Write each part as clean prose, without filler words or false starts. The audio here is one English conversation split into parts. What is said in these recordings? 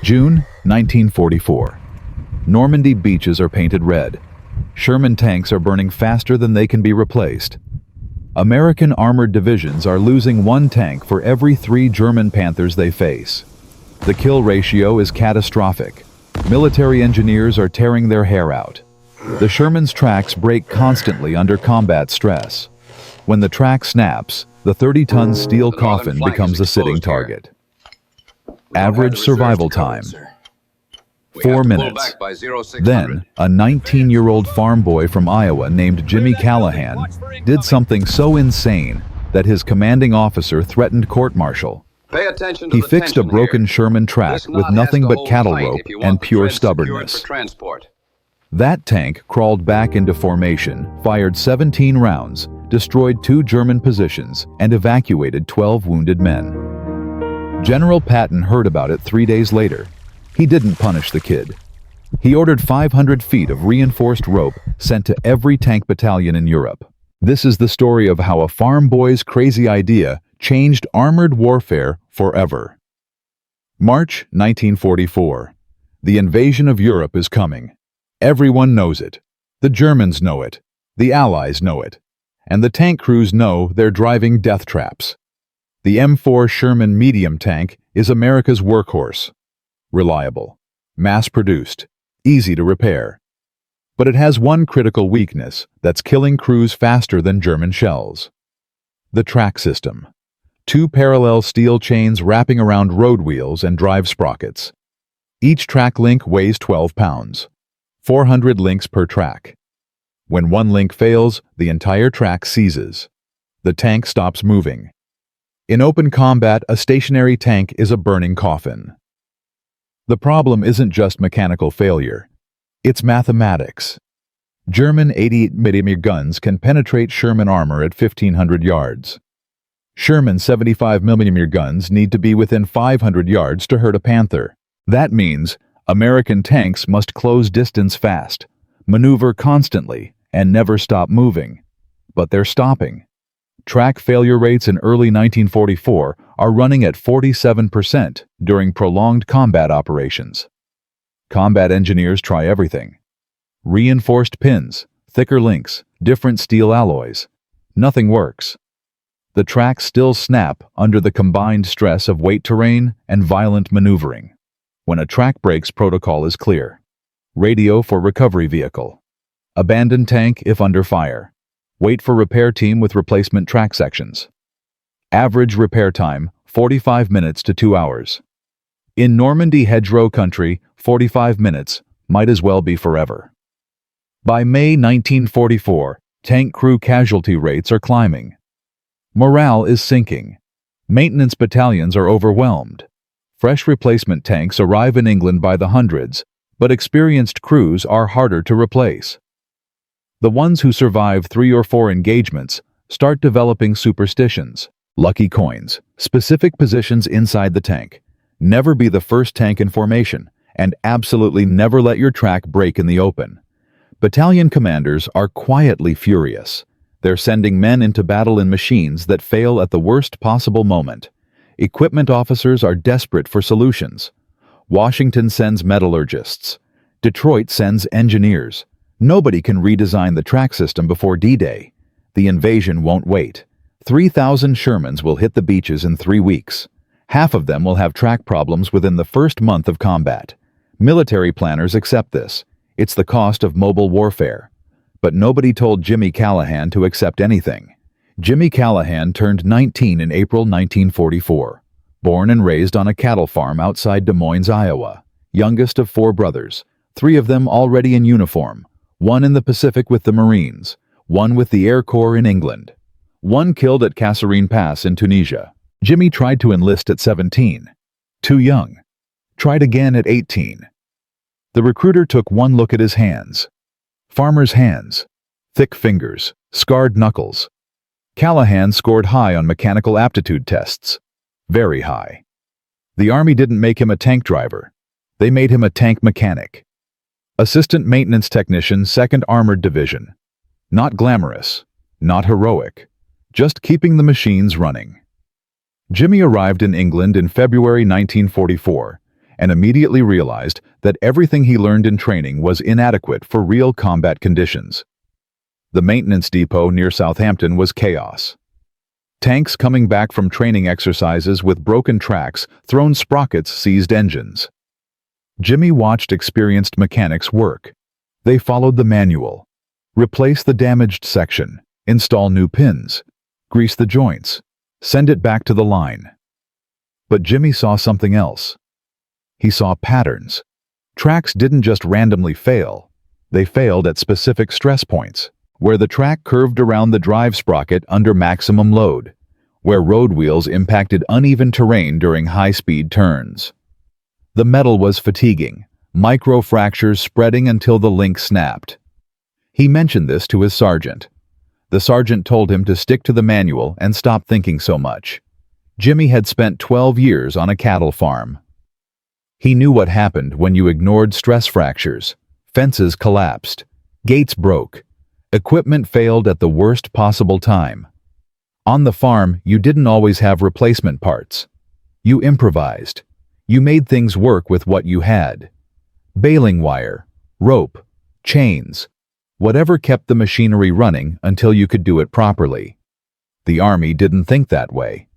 June 1944. Normandy beaches are painted red. Sherman tanks are burning faster than they can be replaced. American armored divisions are losing one tank for every 3 German Panthers they face. The kill ratio is catastrophic. Military engineers are tearing their hair out. The Sherman's tracks break constantly under combat stress. When the track snaps, the 30-ton steel coffin becomes a sitting target. Average survival time: 4 minutes. Then, a 19-year-old farm boy from Iowa named Jimmy Callahan did something so insane that his commanding officer threatened court-martial. He fixed a broken Sherman track with nothing but cattle rope and pure stubbornness. That tank crawled back into formation, fired 17 rounds, destroyed 2 German positions, and evacuated 12 wounded men. General Patton heard about it 3 days later. He didn't punish the kid. He ordered 500 feet of reinforced rope sent to every tank battalion in Europe. This is the story of how a farm boy's crazy idea changed armored warfare forever. March 1944. The invasion of Europe is coming. Everyone knows it. The Germans know it. The Allies know it. And the tank crews know they're driving death traps. The M4 Sherman medium tank is America's workhorse. Reliable, mass-produced, easy to repair. But it has one critical weakness that's killing crews faster than German shells: the track system. 2 parallel steel chains wrapping around road wheels and drive sprockets. Each track link weighs 12 pounds. 400 links per track. When one link fails, the entire track seizes. The tank stops moving. In open combat, a stationary tank is a burning coffin. The problem isn't just mechanical failure. It's mathematics. German 88mm guns can penetrate Sherman armor at 1,500 yards. Sherman 75mm guns need to be within 500 yards to hurt a Panther. That means American tanks must close distance fast, maneuver constantly, and never stop moving. But they're stopping. Track failure rates in early 1944 are running at 47% during prolonged combat operations. Combat engineers try everything. Reinforced pins, thicker links, different steel alloys. Nothing works. The tracks still snap under the combined stress of weight terrain and violent maneuvering. When a track breaks, protocol is clear. Radio for recovery vehicle. Abandon tank if under fire. Wait for repair team with replacement track sections. Average repair time, 45 minutes to 2 hours. In Normandy hedgerow country, 45 minutes might as well be forever. By May 1944, tank crew casualty rates are climbing. Morale is sinking. Maintenance battalions are overwhelmed. Fresh replacement tanks arrive in England by the hundreds, but experienced crews are harder to replace. The ones who survive 3 or 4 engagements start developing superstitions. Lucky coins, specific positions inside the tank. Never be the first tank in formation, and absolutely never let your track break in the open. Battalion commanders are quietly furious. They're sending men into battle in machines that fail at the worst possible moment. Equipment officers are desperate for solutions. Washington sends metallurgists. Detroit sends engineers. Nobody can redesign the track system before D-Day. The invasion won't wait. 3,000 Shermans will hit the beaches in 3 weeks. Half of them will have track problems within the first month of combat. Military planners accept this. It's the cost of mobile warfare. But nobody told Jimmy Callahan to accept anything. Jimmy Callahan turned 19 in April 1944. Born and raised on a cattle farm outside Des Moines, Iowa. Youngest of 4 brothers, 3 of them already in uniform. 1 in the Pacific with the Marines. 1 with the Air Corps in England. 1 killed at Kasserine Pass in Tunisia. Jimmy tried to enlist at 17. Too young. Tried again at 18. The recruiter took one look at his hands. Farmer's hands. Thick fingers. Scarred knuckles. Callahan scored high on mechanical aptitude tests. Very high. The Army didn't make him a tank driver. They made him a tank mechanic. Assistant Maintenance Technician, 2nd Armored Division. Not glamorous. Not heroic. Just keeping the machines running. Jimmy arrived in England in February 1944, and immediately realized that everything he learned in training was inadequate for real combat conditions. The maintenance depot near Southampton was chaos. Tanks coming back from training exercises with broken tracks, thrown sprockets, seized engines. Jimmy watched experienced mechanics work. They followed the manual. Replace the damaged section, install new pins, grease the joints, send it back to the line. But Jimmy saw something else. He saw patterns. Tracks didn't just randomly fail. They failed at specific stress points, where the track curved around the drive sprocket under maximum load, where road wheels impacted uneven terrain during high-speed turns. The metal was fatiguing, micro-fractures spreading until the link snapped. He mentioned this to his sergeant. The sergeant told him to stick to the manual and stop thinking so much. Jimmy had spent 12 years on a cattle farm. He knew what happened when you ignored stress fractures. Fences collapsed. Gates broke. Equipment failed at the worst possible time. On the farm, you didn't always have replacement parts. You improvised. You made things work with what you had. Baling wire, rope, chains, whatever kept the machinery running until you could do it properly. The Army didn't think that way.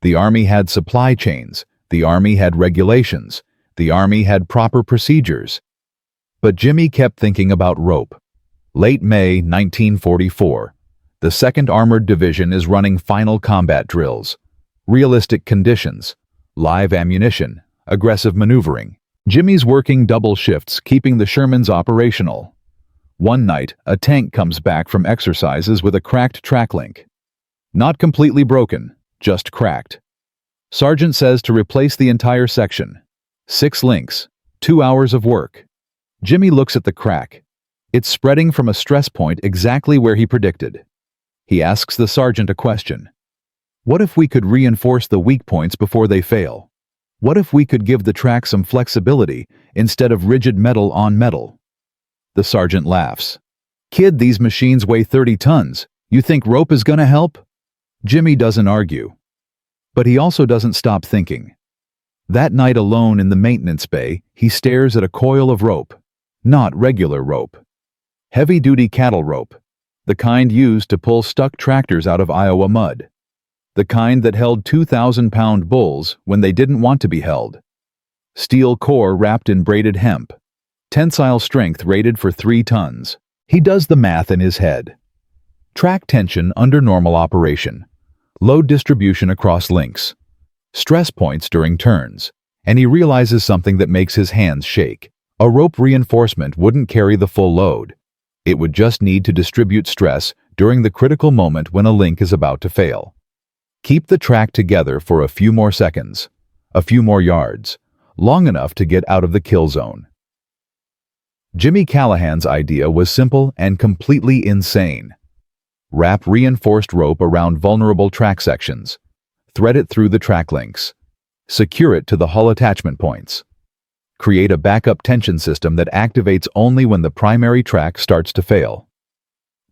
The Army had supply chains. The Army had regulations. The Army had proper procedures. But Jimmy kept thinking about rope. Late May 1944. The 2nd Armored Division is running final combat drills. Realistic conditions. Live ammunition. Aggressive maneuvering. Jimmy's working double shifts, keeping the Shermans operational. One night, a tank comes back from exercises with a cracked track link. Not completely broken, just cracked. Sergeant says to replace the entire section. 6 links, 2 hours of work. Jimmy looks at the crack. It's spreading from a stress point exactly where he predicted. He asks the sergeant a question. What if we could reinforce the weak points before they fail? What if we could give the track some flexibility instead of rigid metal on metal? The sergeant laughs. Kid, these machines weigh 30 tons. You think rope is gonna help? Jimmy doesn't argue. But he also doesn't stop thinking. That night alone in the maintenance bay, he stares at a coil of rope. Not regular rope. Heavy-duty cattle rope. The kind used to pull stuck tractors out of Iowa mud. The kind that held 2,000-pound bulls when they didn't want to be held. Steel core wrapped in braided hemp. Tensile strength rated for 3 tons. He does the math in his head. Track tension under normal operation. Load distribution across links. Stress points during turns. And he realizes something that makes his hands shake. A rope reinforcement wouldn't carry the full load. It would just need to distribute stress during the critical moment when a link is about to fail. Keep the track together for a few more seconds, a few more yards, long enough to get out of the kill zone. Jimmy Callahan's idea was simple and completely insane. Wrap reinforced rope around vulnerable track sections. Thread it through the track links. Secure it to the hull attachment points. Create a backup tension system that activates only when the primary track starts to fail.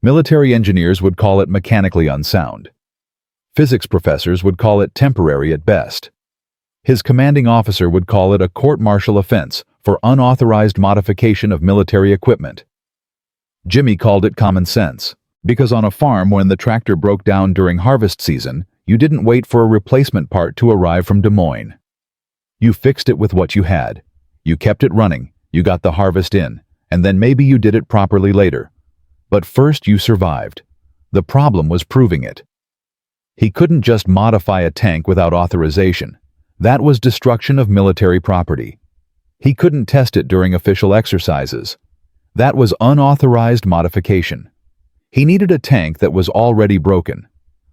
Military engineers would call it mechanically unsound. Physics professors would call it temporary at best. His commanding officer would call it a court-martial offense for unauthorized modification of military equipment. Jimmy called it common sense, because on a farm when the tractor broke down during harvest season, you didn't wait for a replacement part to arrive from Des Moines. You fixed it with what you had. You kept it running, you got the harvest in, and then maybe you did it properly later. But first you survived. The problem was proving it. He couldn't just modify a tank without authorization. That was destruction of military property. He couldn't test it during official exercises. That was unauthorized modification. He needed a tank that was already broken.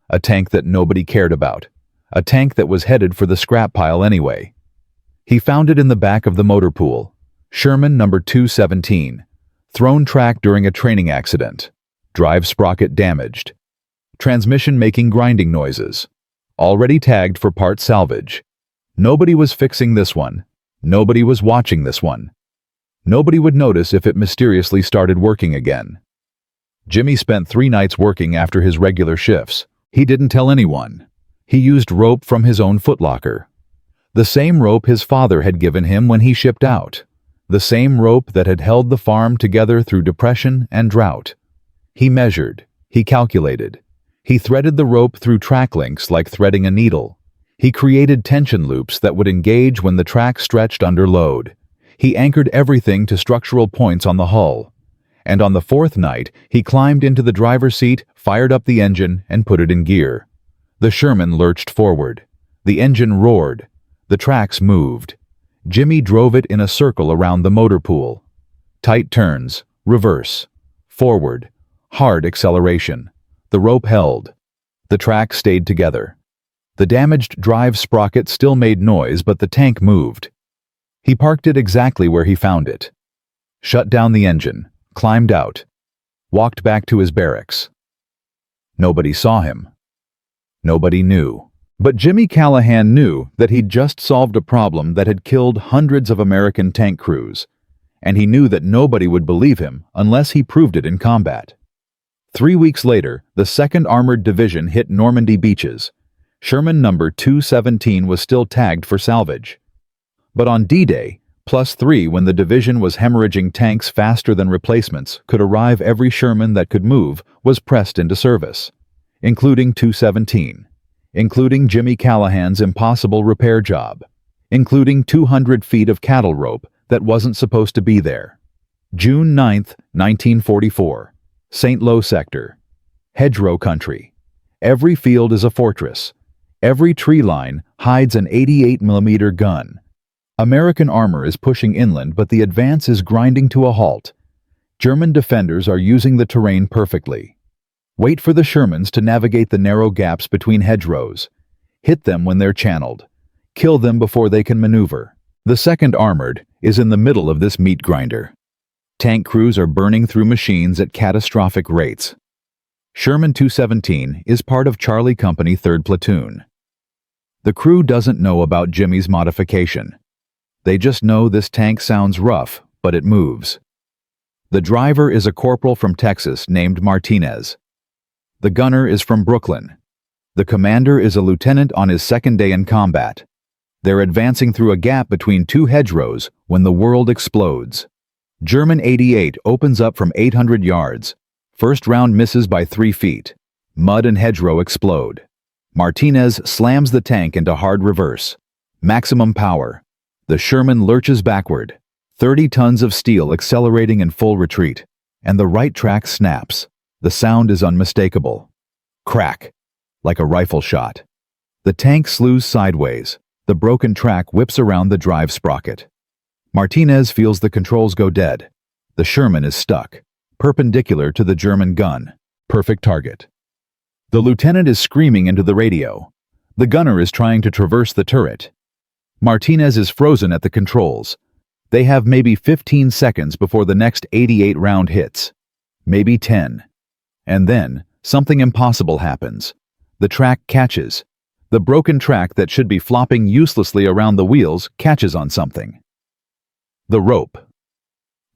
A tank that nobody cared about. A tank that was headed for the scrap pile anyway. He found it in the back of the motor pool. Sherman number 217. Thrown track during a training accident. Drive sprocket damaged. Transmission making grinding noises. Already tagged for part salvage. Nobody was fixing this one. Nobody was watching this one. Nobody would notice if it mysteriously started working again. Jimmy spent 3 nights working after his regular shifts. He didn't tell anyone. He used rope from his own footlocker. The same rope his father had given him when he shipped out. The same rope that had held the farm together through depression and drought. He measured. He calculated. He threaded the rope through track links like threading a needle. He created tension loops that would engage when the track stretched under load. He anchored everything to structural points on the hull. And on the fourth night, he climbed into the driver's seat, fired up the engine, and put it in gear. The Sherman lurched forward. The engine roared. The tracks moved. Jimmy drove it in a circle around the motor pool. Tight turns, reverse, forward, hard acceleration. The rope held. The track stayed together. The damaged drive sprocket still made noise, but the tank moved. He parked it exactly where he found it. Shut down the engine, climbed out, walked back to his barracks. Nobody saw him. Nobody knew. But Jimmy Callahan knew that he'd just solved a problem that had killed hundreds of American tank crews, and he knew that nobody would believe him unless he proved it in combat. 3 weeks later, the 2nd Armored Division hit Normandy beaches. Sherman No. 217 was still tagged for salvage. But on D-Day, +3, when the division was hemorrhaging tanks faster than replacements could arrive, every Sherman that could move was pressed into service, including 217, including Jimmy Callahan's impossible repair job, including 200 feet of cattle rope that wasn't supposed to be there. June 9, 1944. St. Lo sector. Hedgerow country. Every field is a fortress. Every tree line hides an 88mm gun. American armor is pushing inland, but the advance is grinding to a halt. German defenders are using the terrain perfectly. Wait for the Shermans to navigate the narrow gaps between hedgerows. Hit them when they're channeled. Kill them before they can maneuver. The 2nd Armored is in the middle of this meat grinder. Tank crews are burning through machines at catastrophic rates. Sherman 217 is part of Charlie Company 3rd Platoon. The crew doesn't know about Jimmy's modification. They just know this tank sounds rough, but it moves. The driver is a corporal from Texas named Martinez. The gunner is from Brooklyn. The commander is a lieutenant on his 2nd day in combat. They're advancing through a gap between 2 hedgerows when the world explodes. German 88 opens up from 800 yards. First round misses by 3 feet. Mud and hedgerow explode. Martinez slams the tank into hard reverse. Maximum power. The Sherman lurches backward. 30 tons of steel accelerating in full retreat. And the right track snaps. The sound is unmistakable. Crack. Like a rifle shot. The tank slews sideways. The broken track whips around the drive sprocket. Martinez feels the controls go dead. The Sherman is stuck, perpendicular to the German gun. Perfect target. The lieutenant is screaming into the radio. The gunner is trying to traverse the turret. Martinez is frozen at the controls. They have maybe 15 seconds before the next 88 round hits. Maybe 10. And then, something impossible happens. The track catches. The broken track that should be flopping uselessly around the wheels catches on something. The rope.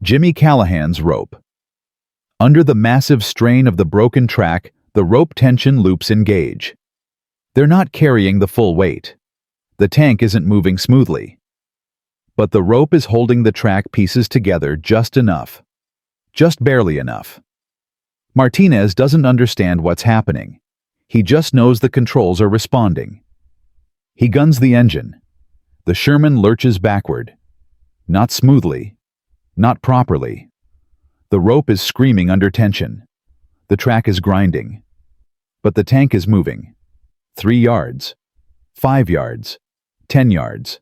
Jimmy Callahan's rope. Under the massive strain of the broken track, the rope tension loops engage. They're not carrying the full weight. The tank isn't moving smoothly. But the rope is holding the track pieces together just enough. Just barely enough. Martinez doesn't understand what's happening. He just knows the controls are responding. He guns the engine. The Sherman lurches backward. Not smoothly. Not properly. The rope is screaming under tension. The track is grinding. But the tank is moving. 3 yards. 5 yards. 10 yards.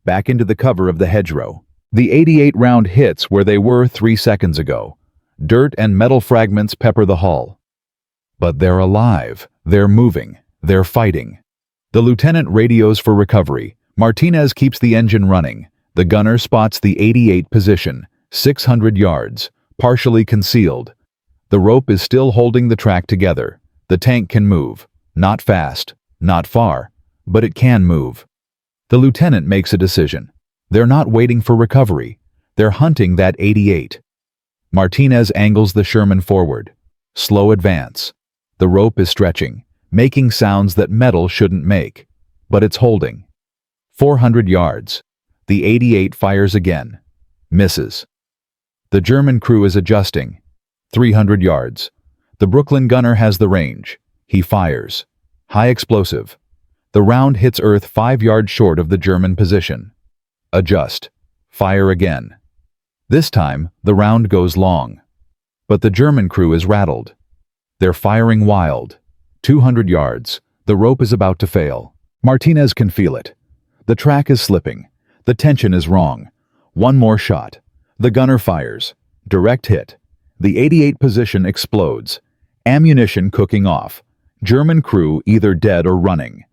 Back into the cover of the hedgerow. The 88 round hits where they were 3 seconds ago. Dirt and metal fragments pepper the hull. But they're alive. They're moving. They're fighting. The lieutenant radios for recovery. Martinez keeps the engine running. The gunner spots the 88 position, 600 yards, partially concealed. The rope is still holding the track together. The tank can move. Not fast, not far, but it can move. The lieutenant makes a decision. They're not waiting for recovery. They're hunting that 88. Martinez angles the Sherman forward. Slow advance. The rope is stretching, making sounds that metal shouldn't make. But it's holding. 400 yards. The 88 fires again. Misses. The German crew is adjusting. 300 yards. The Brooklyn gunner has the range. He fires. High explosive. The round hits earth 5 yards short of the German position. Adjust. Fire again. This time, the round goes long. But the German crew is rattled. They're firing wild. 200 yards. The rope is about to fail. Martinez can feel it. The track is slipping. The tension is wrong. One more shot. The gunner fires. Direct hit. The 88 position explodes. Ammunition cooking off. German crew either dead or running.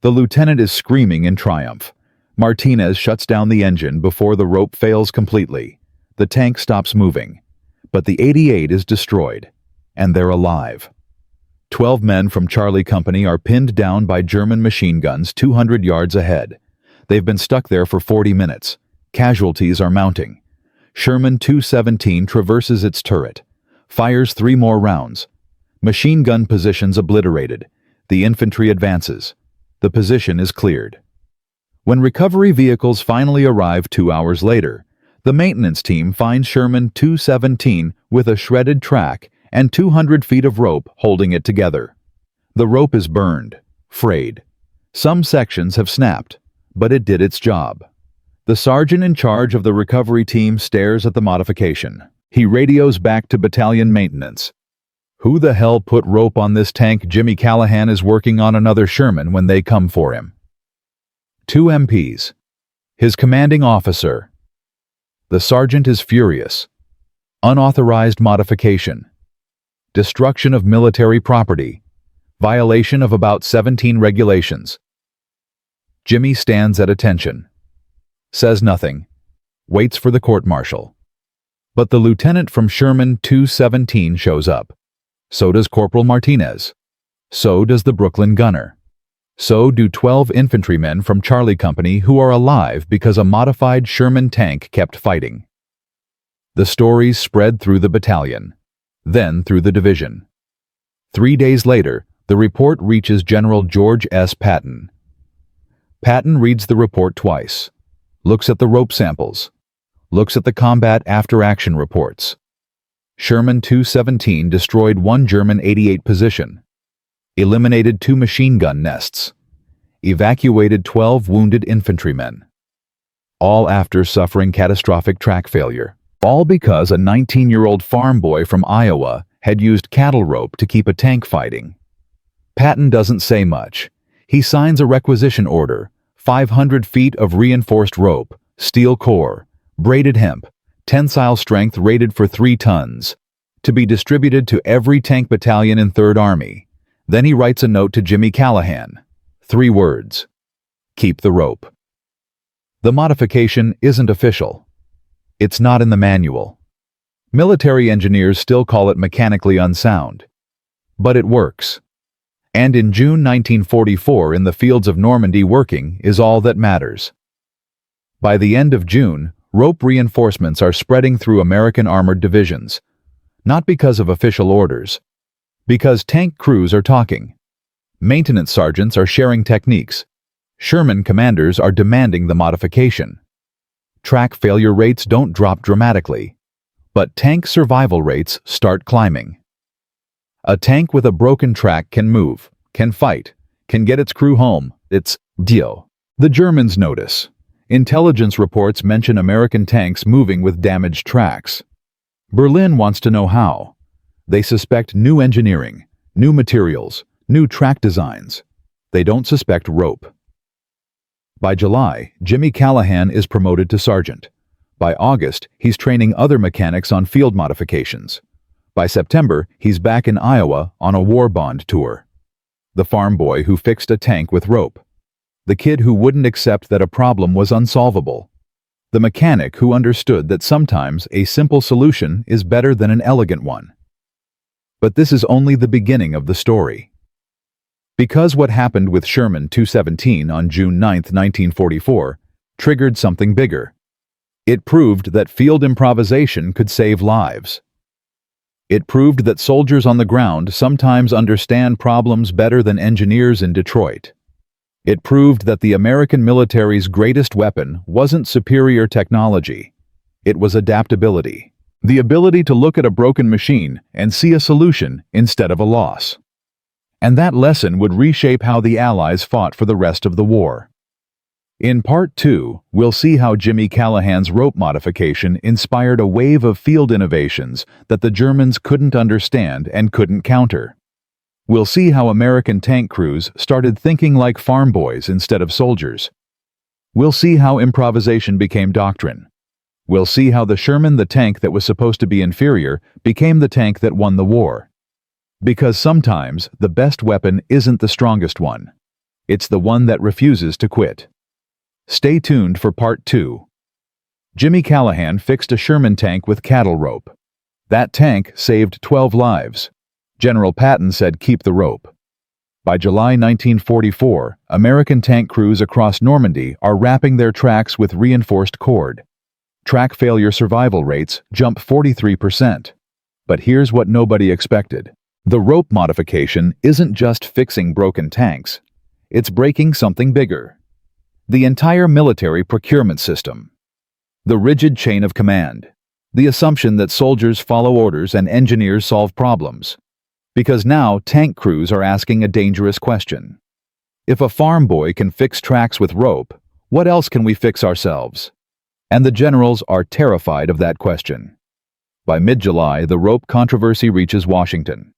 The lieutenant is screaming in triumph. Martinez shuts down the engine before the rope fails completely. The tank stops moving. But the 88 is destroyed. And they're alive. 12 men from Charlie Company are pinned down by German machine guns 200 yards ahead. They've been stuck there for 40 minutes. Casualties are mounting. Sherman 217 traverses its turret. Fires 3 more rounds. Machine gun positions obliterated. The infantry advances. The position is cleared. When recovery vehicles finally arrive 2 hours later, the maintenance team finds Sherman 217 with a shredded track and 200 feet of rope holding it together. The rope is burned, frayed. Some sections have snapped, but it did its job. The sergeant in charge of the recovery team stares at the modification. He radios back to battalion maintenance. Who the hell put rope on this tank? Jimmy Callahan is working on another Sherman when they come for him. 2 MPs. His commanding officer. The sergeant is furious. Unauthorized modification. Destruction of military property. Violation of about 17 regulations. Jimmy stands at attention. Says nothing. Waits for the court-martial. But the lieutenant from Sherman 217 shows up. So does Corporal Martinez. So does the Brooklyn gunner. So do 12 infantrymen from Charlie Company who are alive because a modified Sherman tank kept fighting. The stories spread through the battalion, then through the division. 3 days later, the report reaches General George S. Patton. Patton reads the report twice, looks at the rope samples, looks at the combat after-action reports. Sherman 217 destroyed 1 German 88 position, eliminated 2 machine gun nests, evacuated 12 wounded infantrymen. All after suffering catastrophic track failure. All because a 19-year-old farm boy from Iowa had used cattle rope to keep a tank fighting. Patton doesn't say much. He signs a requisition order, 500 feet of reinforced rope, steel core, braided hemp, tensile strength rated for 3 tons, to be distributed to every tank battalion in 3rd Army. Then he writes a note to Jimmy Callahan. 3 words. Keep the rope. The modification isn't official. It's not in the manual. Military engineers still call it mechanically unsound. But it works. And in June 1944 in the fields of Normandy working is all that matters. By the end of June, rope reinforcements are spreading through American armored divisions. Not because of official orders. Because tank crews are talking. Maintenance sergeants are sharing techniques. Sherman commanders are demanding the modification. Track failure rates don't drop dramatically, but tank survival rates start climbing. A tank with a broken track can move, can fight, can get its crew home. It's deal. The Germans notice. Intelligence reports mention American tanks moving with damaged tracks. Berlin wants to know how. They suspect new engineering, new materials, new track designs. They don't suspect rope. By July, Jimmy Callahan is promoted to sergeant. By August, he's training other mechanics on field modifications. By September, he's back in Iowa on a war bond tour. The farm boy who fixed a tank with rope. The kid who wouldn't accept that a problem was unsolvable. The mechanic who understood that sometimes a simple solution is better than an elegant one. But this is only the beginning of the story. Because what happened with Sherman 217 on June 9, 1944, triggered something bigger. It proved that field improvisation could save lives. It proved that soldiers on the ground sometimes understand problems better than engineers in Detroit. It proved that the American military's greatest weapon wasn't superior technology. It was adaptability. The ability to look at a broken machine and see a solution instead of a loss. And that lesson would reshape how the Allies fought for the rest of the war. In Part 2, we'll see how Jimmy Callahan's rope modification inspired a wave of field innovations that the Germans couldn't understand and couldn't counter. We'll see how American tank crews started thinking like farm boys instead of soldiers. We'll see how improvisation became doctrine. We'll see how the Sherman, the tank that was supposed to be inferior, became the tank that won the war. Because sometimes the best weapon isn't the strongest one. It's the one that refuses to quit. Stay tuned for Part 2. Jimmy Callahan fixed a Sherman tank with cattle rope. That tank saved 12 lives. General Patton said keep the rope. By July 1944, American tank crews across Normandy are wrapping their tracks with reinforced cord. Track failure survival rates jump 43%. But here's what nobody expected. The rope modification isn't just fixing broken tanks. It's breaking something bigger. The entire military procurement system. The rigid chain of command. The assumption that soldiers follow orders and engineers solve problems. Because now tank crews are asking a dangerous question. If a farm boy can fix tracks with rope, what else can we fix ourselves? And the generals are terrified of that question. By mid-July, the rope controversy reaches Washington.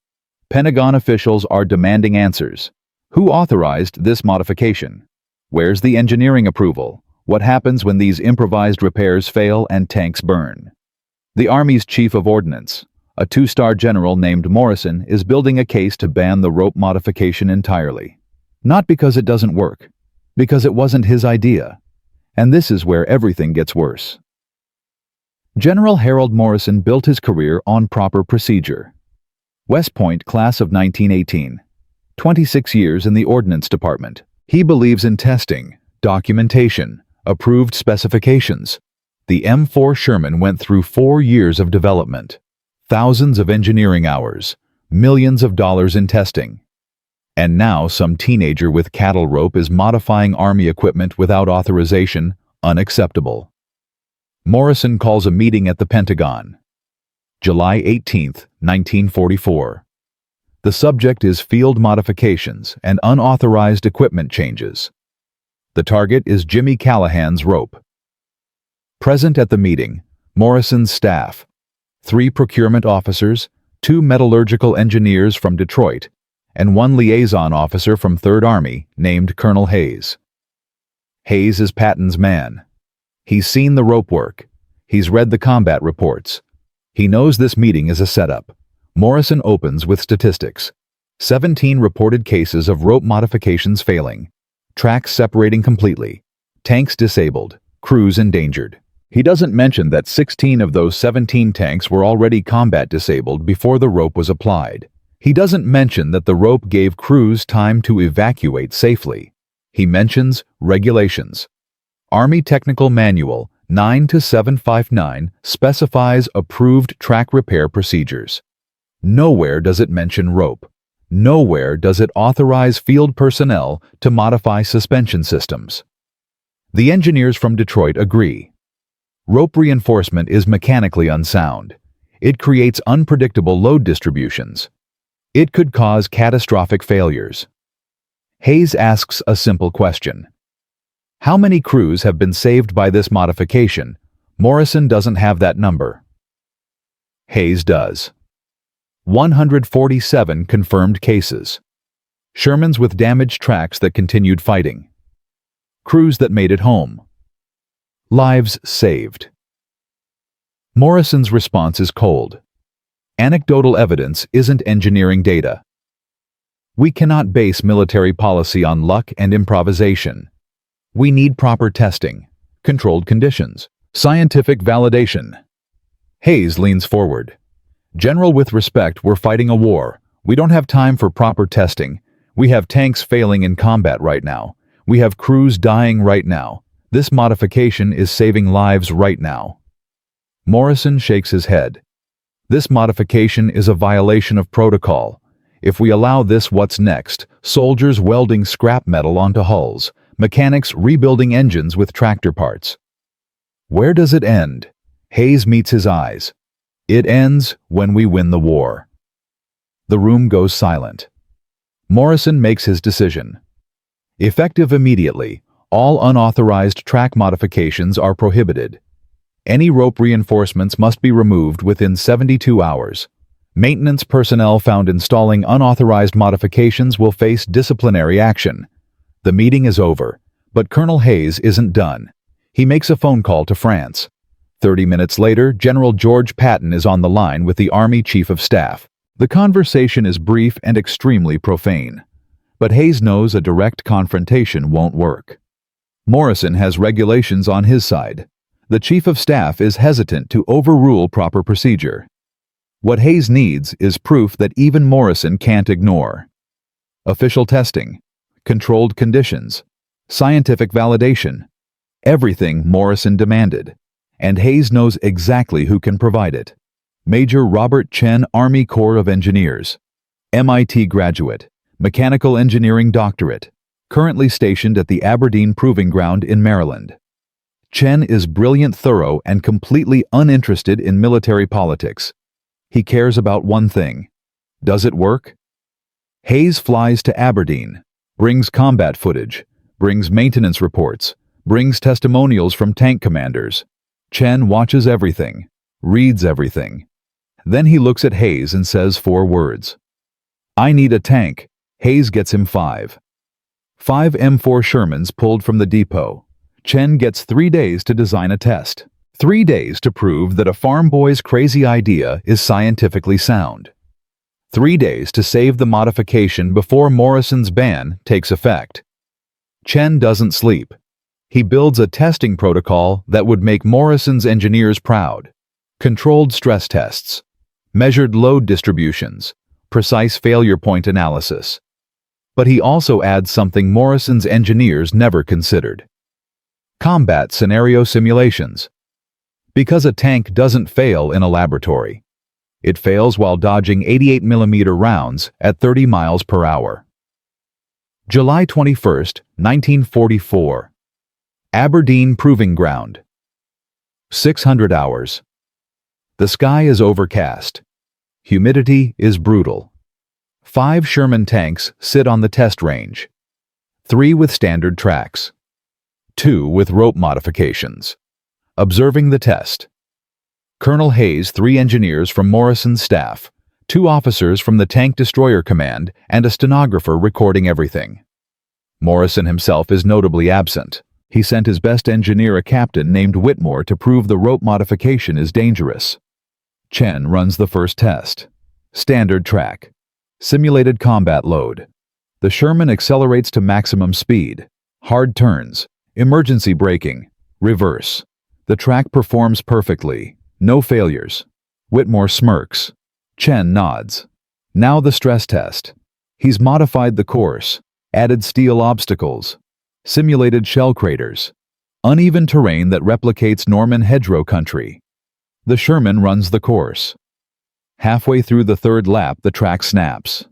Pentagon officials are demanding answers. Who authorized this modification? Where's the engineering approval? What happens when these improvised repairs fail and tanks burn? The Army's chief of ordnance, a two-star general named Morrison, is building a case to ban the rope modification entirely. Not because it doesn't work, because it wasn't his idea. And this is where everything gets worse. General Harold Morrison built his career on proper procedure. West Point, class of 1918. 26 years in the Ordnance Department. He believes in testing, documentation, approved specifications. The M4 Sherman went through 4 years of development. Thousands of engineering hours, millions of dollars in testing. And now some teenager with cattle rope is modifying Army equipment without authorization. Unacceptable. Morrison calls a meeting at the Pentagon. July 18, 1944. The subject is field modifications and unauthorized equipment changes. The target is Jimmy Callahan's rope. Present at the meeting, Morrison's staff. 3 procurement officers, 2 metallurgical engineers from Detroit, and 1 liaison officer from 3rd Army named Colonel Hayes. Hayes is Patton's man. He's seen the rope work. He's read the combat reports. He knows this meeting is a setup. Morrison opens with statistics. 17 reported cases of rope modifications failing. Tracks separating completely. Tanks disabled. Crews endangered. He doesn't mention that 16 of those 17 tanks were already combat disabled before the rope was applied. He doesn't mention that the rope gave crews time to evacuate safely. He mentions regulations. Army Technical Manual 9-759 specifies approved track repair procedures. Nowhere does it mention rope. Nowhere does it authorize field personnel to modify suspension systems. The engineers from Detroit agree. Rope reinforcement is mechanically unsound. It creates unpredictable load distributions. It could cause catastrophic failures. Hayes asks a simple question. How many crews have been saved by this modification? Morrison doesn't have that number. Hayes does. 147 confirmed cases. Shermans with damaged tracks that continued fighting. Crews that made it home. Lives saved. Morrison's response is cold. Anecdotal evidence isn't engineering data. We cannot base military policy on luck and improvisation. We need proper testing, controlled conditions, scientific validation. Hayes leans forward. General, with respect, we're fighting a war. We don't have time for proper testing. We have tanks failing in combat right now. We have crews dying right now. This modification is saving lives right now. Morrison shakes his head. This modification is a violation of protocol. If we allow this, what's next? Soldiers welding scrap metal onto hulls, mechanics rebuilding engines with tractor parts. Where does it end? Hayes meets his eyes. It ends when we win the war. The room goes silent. Morrison makes his decision. Effective immediately, all unauthorized track modifications are prohibited. Any rope reinforcements must be removed within 72 hours. Maintenance personnel found installing unauthorized modifications will face disciplinary action. The meeting is over, but Colonel Hayes isn't done. He makes a phone call to France. 30 minutes later, General George Patton is on the line with the Army Chief of Staff. The conversation is brief and extremely profane. But Hayes knows a direct confrontation won't work. Morrison has regulations on his side. The Chief of Staff is hesitant to overrule proper procedure. What Hayes needs is proof that even Morrison can't ignore. Official testing, controlled conditions, scientific validation. Everything Morrison demanded. And Hayes knows exactly who can provide it. Major Robert Chen, Army Corps of Engineers. MIT graduate, mechanical engineering doctorate, currently stationed at the Aberdeen Proving Ground in Maryland. Chen is brilliant, thorough, and completely uninterested in military politics. He cares about one thing. Does it work? Hayes flies to Aberdeen, brings combat footage, brings maintenance reports, brings testimonials from tank commanders. Chen watches everything, reads everything. Then he looks at Hayes and says 4 words. I need a tank. Hayes gets him 5. 5 M4 Shermans pulled from the depot. Chen gets 3 days to design a test. 3 days to prove that a farm boy's crazy idea is scientifically sound. 3 days to save the modification before Morrison's ban takes effect. Chen doesn't sleep. He builds a testing protocol that would make Morrison's engineers proud. Controlled stress tests, measured load distributions, precise failure point analysis. But he also adds something Morrison's engineers never considered. Combat scenario simulations. Because a tank doesn't fail in a laboratory. It fails while dodging 88mm rounds at 30 miles per hour. July 21, 1944. Aberdeen Proving Ground. 600 hours. The sky is overcast. Humidity is brutal. 5 Sherman tanks sit on the test range. 3 with standard tracks. 2 with rope modifications. Observing the test. Colonel Hayes, 3 engineers from Morrison's staff, 2 officers from the Tank Destroyer Command, and a stenographer recording everything. Morrison himself is notably absent. He sent his best engineer, a captain named Whitmore, to prove the rope modification is dangerous. Chen runs the first test. Standard track. Simulated combat load. The Sherman accelerates to maximum speed. Hard turns. Emergency braking. Reverse. The track performs perfectly. No failures. Whitmore smirks. Chen nods. Now the stress test. He's modified the course. Added steel obstacles. Simulated shell craters. Uneven terrain that replicates Norman hedgerow country. The Sherman runs the course. Halfway through the 3rd lap, the track snaps.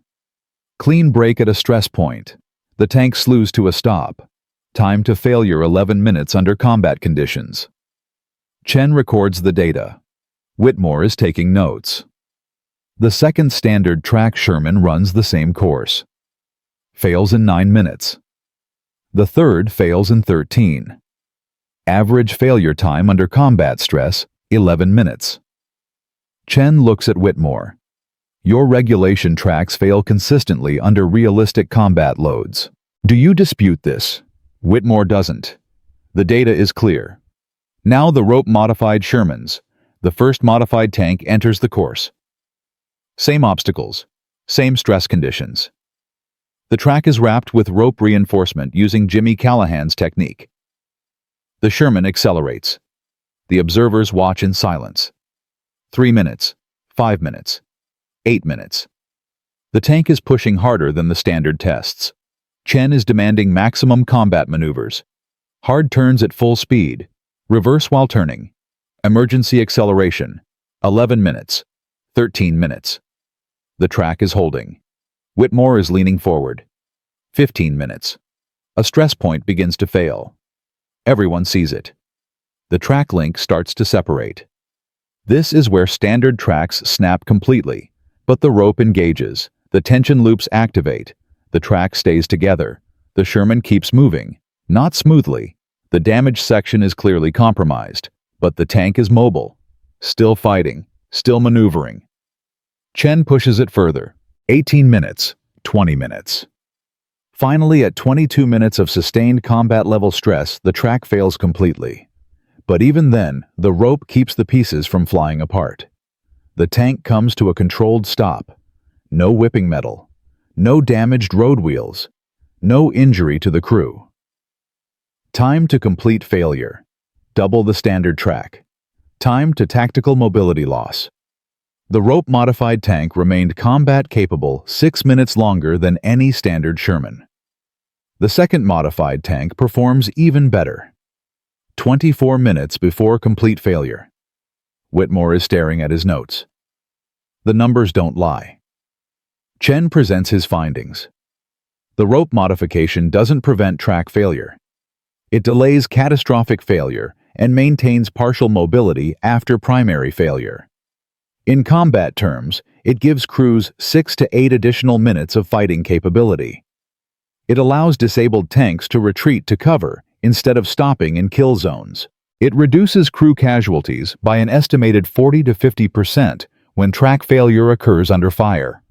Clean brake at a stress point. The tank slews to a stop. Time to failure 11 minutes under combat conditions. Chen records the data. Whitmore is taking notes. The 2nd standard track Sherman runs the same course. Fails in 9 minutes. The 3rd fails in 13. Average failure time under combat stress, 11 minutes. Chen looks at Whitmore. Your regulation tracks fail consistently under realistic combat loads. Do you dispute this? Whitmore doesn't. The data is clear. Now the rope-modified Shermans. The first modified tank enters the course. Same obstacles. Same stress conditions. The track is wrapped with rope reinforcement using Jimmy Callahan's technique. The Sherman accelerates. The observers watch in silence. 3 minutes. 5 minutes. 8 minutes. The tank is pushing harder than the standard tests. Chen is demanding maximum combat maneuvers. Hard turns at full speed. Reverse while turning. Emergency acceleration. 11 minutes. 13 minutes. The track is holding. Whitmore is leaning forward. 15 minutes. A stress point begins to fail. Everyone sees it. The track link starts to separate. This is where standard tracks snap completely, but the rope engages, the tension loops activate, the track stays together, the Sherman keeps moving, not smoothly. The damaged section is clearly compromised, but the tank is mobile, still fighting, still maneuvering. Chen pushes it further. 18 minutes, 20 minutes. Finally, at 22 minutes of sustained combat-level stress, the track fails completely. But even then, the rope keeps the pieces from flying apart. The tank comes to a controlled stop. No whipping metal. No damaged road wheels. No injury to the crew. Time to complete failure. Double the standard track. Time to tactical mobility loss. The rope-modified tank remained combat-capable 6 minutes longer than any standard Sherman. The second modified tank performs even better. 24 minutes before complete failure. Whitmore is staring at his notes. The numbers don't lie. Chen presents his findings. The rope modification doesn't prevent track failure. It delays catastrophic failure and maintains partial mobility after primary failure. In combat terms, it gives crews 6 to 8 additional minutes of fighting capability. It allows disabled tanks to retreat to cover instead of stopping in kill zones. It reduces crew casualties by an estimated 40 to 50% when track failure occurs under fire.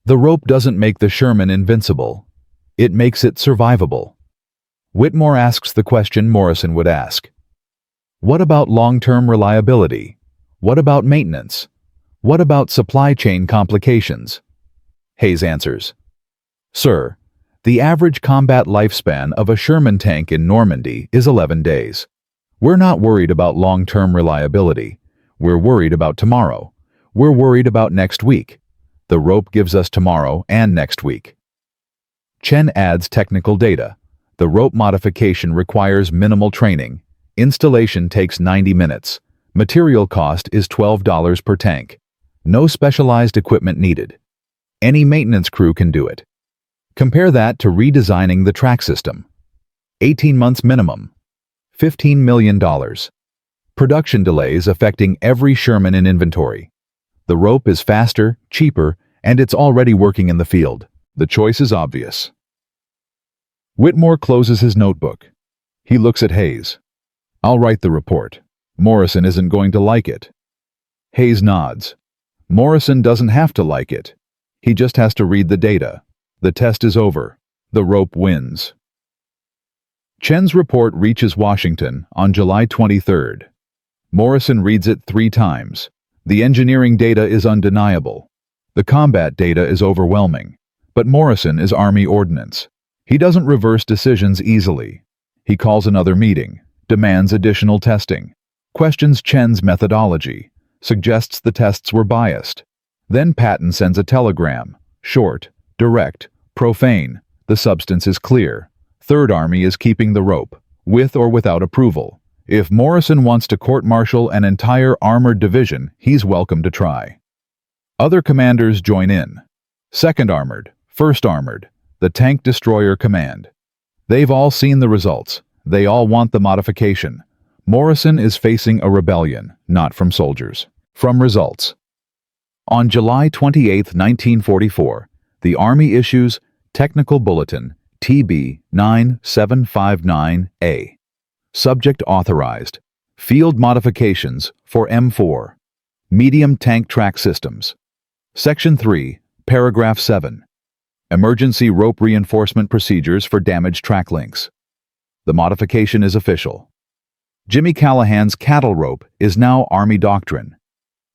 The rope doesn't make the Sherman invincible. It makes it survivable. Whitmore asks the question Morrison would ask. What about long-term reliability? What about maintenance? What about supply chain complications? Hayes answers, Sir, the average combat lifespan of a Sherman tank in Normandy is 11 days. We're not worried about long-term reliability. We're worried about tomorrow. We're worried about next week. The rope gives us tomorrow and next week. Chen adds technical data. The rope modification requires minimal training. Installation takes 90 minutes. Material cost is $12 per tank. No specialized equipment needed. Any maintenance crew can do it. Compare that to redesigning the track system. 18 months minimum. $15 million. Production delays affecting every Sherman in inventory. The rope is faster, cheaper, and it's already working in the field. The choice is obvious. Whitmore closes his notebook. He looks at Hayes. I'll write the report. Morrison isn't going to like it. Hayes nods. Morrison doesn't have to like it. He just has to read the data. The test is over. The rope wins. Chen's report reaches Washington on July 23rd. Morrison reads it 3 times. The engineering data is undeniable. The combat data is overwhelming. But Morrison is Army ordnance. He doesn't reverse decisions easily. He calls another meeting, demands additional testing, questions Chen's methodology, suggests the tests were biased. Then Patton sends a telegram, short, direct, profane. The substance is clear. Third Army is keeping the rope, with or without approval. If Morrison wants to court-martial an entire armored division, he's welcome to try. Other commanders join in. 2nd Armored, 1st Armored, the Tank Destroyer Command. They've all seen the results. They all want the modification. Morrison is facing a rebellion, not from soldiers, from results. On July 28, 1944, the Army issues Technical Bulletin TB 9759A. Subject authorized. Field modifications for M4. Medium tank track systems. Section 3, Paragraph 7. Emergency rope reinforcement procedures for damaged track links. The modification is official. Jimmy Callahan's cattle rope is now Army doctrine.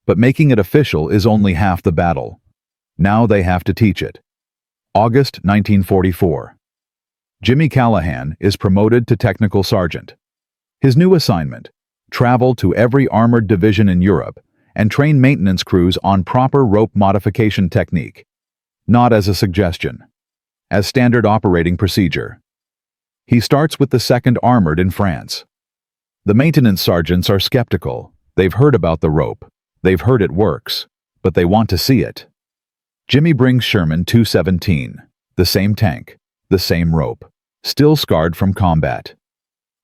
But making it official is only half the battle. Now they have to teach it. August 1944. Jimmy Callahan is promoted to technical sergeant. His new assignment: travel to every armored division in Europe and train maintenance crews on proper rope modification technique. Not as a suggestion, as standard operating procedure. He starts with the 2nd Armored in France. The maintenance sergeants are skeptical. They've heard about the rope. They've heard it works, but they want to see it. Jimmy brings Sherman 217, the same tank, the same rope, still scarred from combat.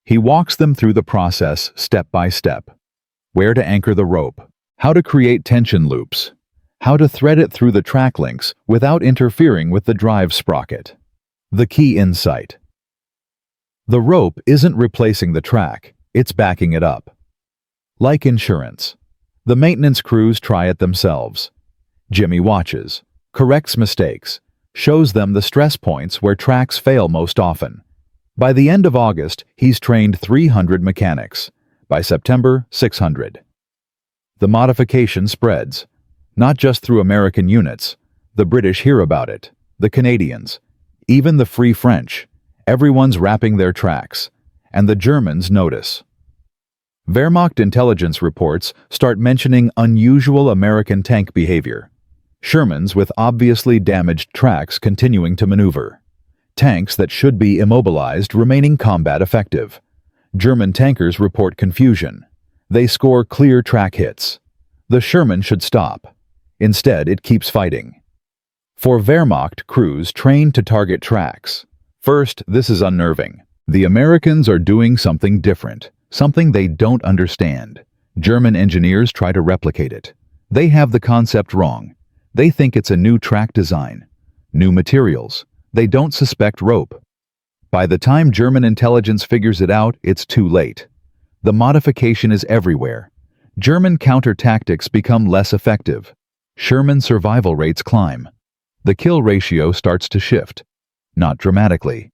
He walks them through the process step by step. Where to anchor the rope, how to create tension loops, how to thread it through the track links without interfering with the drive sprocket. The key insight. The rope isn't replacing the track, it's backing it up. Like insurance, the maintenance crews try it themselves. Jimmy watches, corrects mistakes, shows them the stress points where tracks fail most often. By the end of August, he's trained 300 mechanics. By September, 600. The modification spreads, not just through American units. The British hear about it, the Canadians, even the Free French. Everyone's wrapping their tracks, and the Germans notice. Wehrmacht intelligence reports start mentioning unusual American tank behavior. Shermans with obviously damaged tracks continuing to maneuver. Tanks that should be immobilized remaining combat effective. German tankers report confusion. They score clear track hits. The Sherman should stop. Instead, it keeps fighting. For Wehrmacht crews trained to target tracks. First, this is unnerving. The Americans are doing something different, something they don't understand. German engineers try to replicate it. They have the concept wrong. They think it's a new track design, new materials. They don't suspect rope. By the time German intelligence figures it out, it's too late. The modification is everywhere. German counter-tactics become less effective. Sherman survival rates climb. The kill ratio starts to shift. Not dramatically.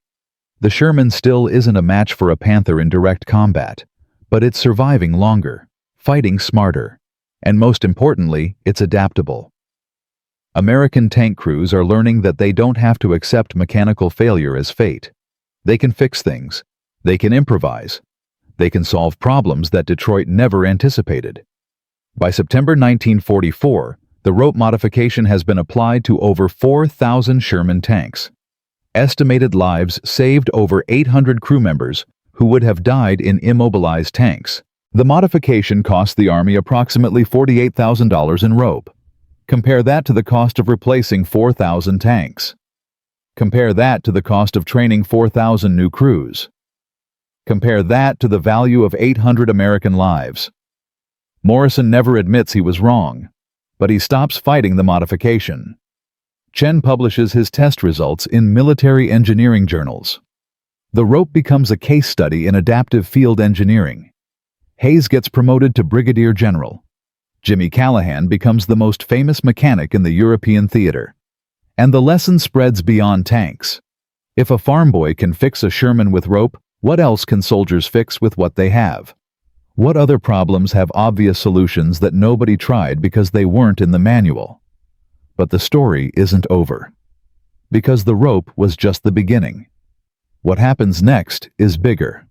The Sherman still isn't a match for a Panther in direct combat, but it's surviving longer, fighting smarter, and most importantly, it's adaptable. American tank crews are learning that they don't have to accept mechanical failure as fate. They can fix things. They can improvise. They can solve problems that Detroit never anticipated. By September 1944, the rope modification has been applied to over 4,000 Sherman tanks. Estimated lives saved over 800 crew members who would have died in immobilized tanks. The modification cost the Army approximately $48,000 in rope. Compare that to the cost of replacing 4,000 tanks. Compare that to the cost of training 4,000 new crews. Compare that to the value of 800 American lives. Morrison never admits he was wrong, but he stops fighting the modification. Chen publishes his test results in military engineering journals. The rope becomes a case study in adaptive field engineering. Hayes gets promoted to brigadier general. Jimmy Callahan becomes the most famous mechanic in the European theater. And the lesson spreads beyond tanks. If a farm boy can fix a Sherman with rope, what else can soldiers fix with what they have? What other problems have obvious solutions that nobody tried because they weren't in the manual? But the story isn't over. Because the rope was just the beginning. What happens next is bigger,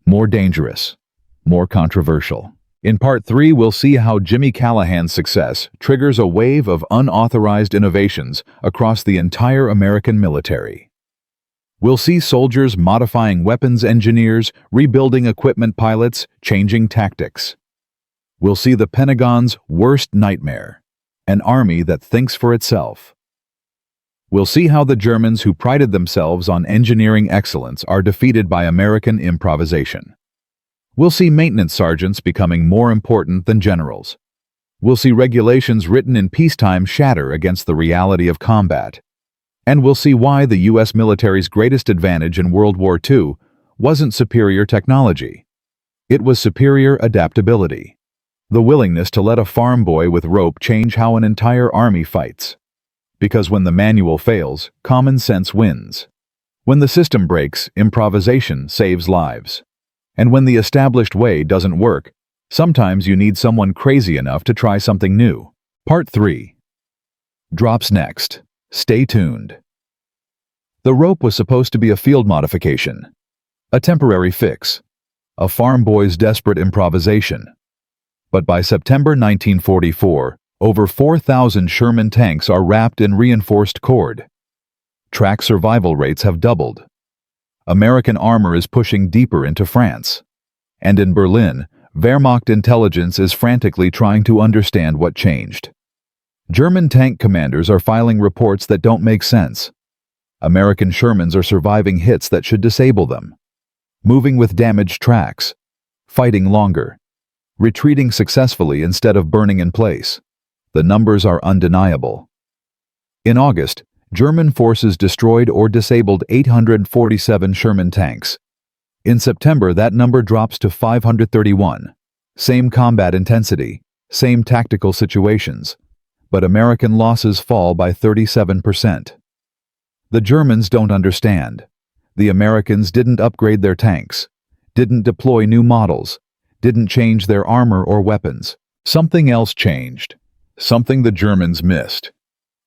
more dangerous, more controversial. In Part 3, we'll see how Jimmy Callahan's success triggers a wave of unauthorized innovations across the entire American military. We'll see soldiers modifying weapons engineers, rebuilding equipment pilots, changing tactics. We'll see the Pentagon's worst nightmare, an army that thinks for itself. We'll see how the Germans who prided themselves on engineering excellence are defeated by American improvisation. We'll see maintenance sergeants becoming more important than generals. We'll see regulations written in peacetime shatter against the reality of combat. And we'll see why the U.S. military's greatest advantage in World War II wasn't superior technology. It was superior adaptability. The willingness to let a farm boy with rope change how an entire army fights. Because when the manual fails, common sense wins. When the system breaks, improvisation saves lives. And when the established way doesn't work, sometimes you need someone crazy enough to try something new. Part 3. Drops next. Stay tuned. The rope was supposed to be a field modification, a temporary fix, a farm boy's desperate improvisation. But by September 1944, over 4,000 Sherman tanks are wrapped in reinforced cord. Track survival rates have doubled. American armor is pushing deeper into France. And in Berlin, Wehrmacht intelligence is frantically trying to understand what changed. German tank commanders are filing reports that don't make sense. American Shermans are surviving hits that should disable them. Moving with damaged tracks. Fighting longer. Retreating successfully instead of burning in place. The numbers are undeniable. In August, German forces destroyed or disabled 847 Sherman tanks. In September, that number drops to 531. Same combat intensity, same tactical situations, but American losses fall by 37%. The Germans don't understand. The Americans didn't upgrade their tanks, didn't deploy new models, didn't change their armor or weapons. Something else changed, something the Germans missed.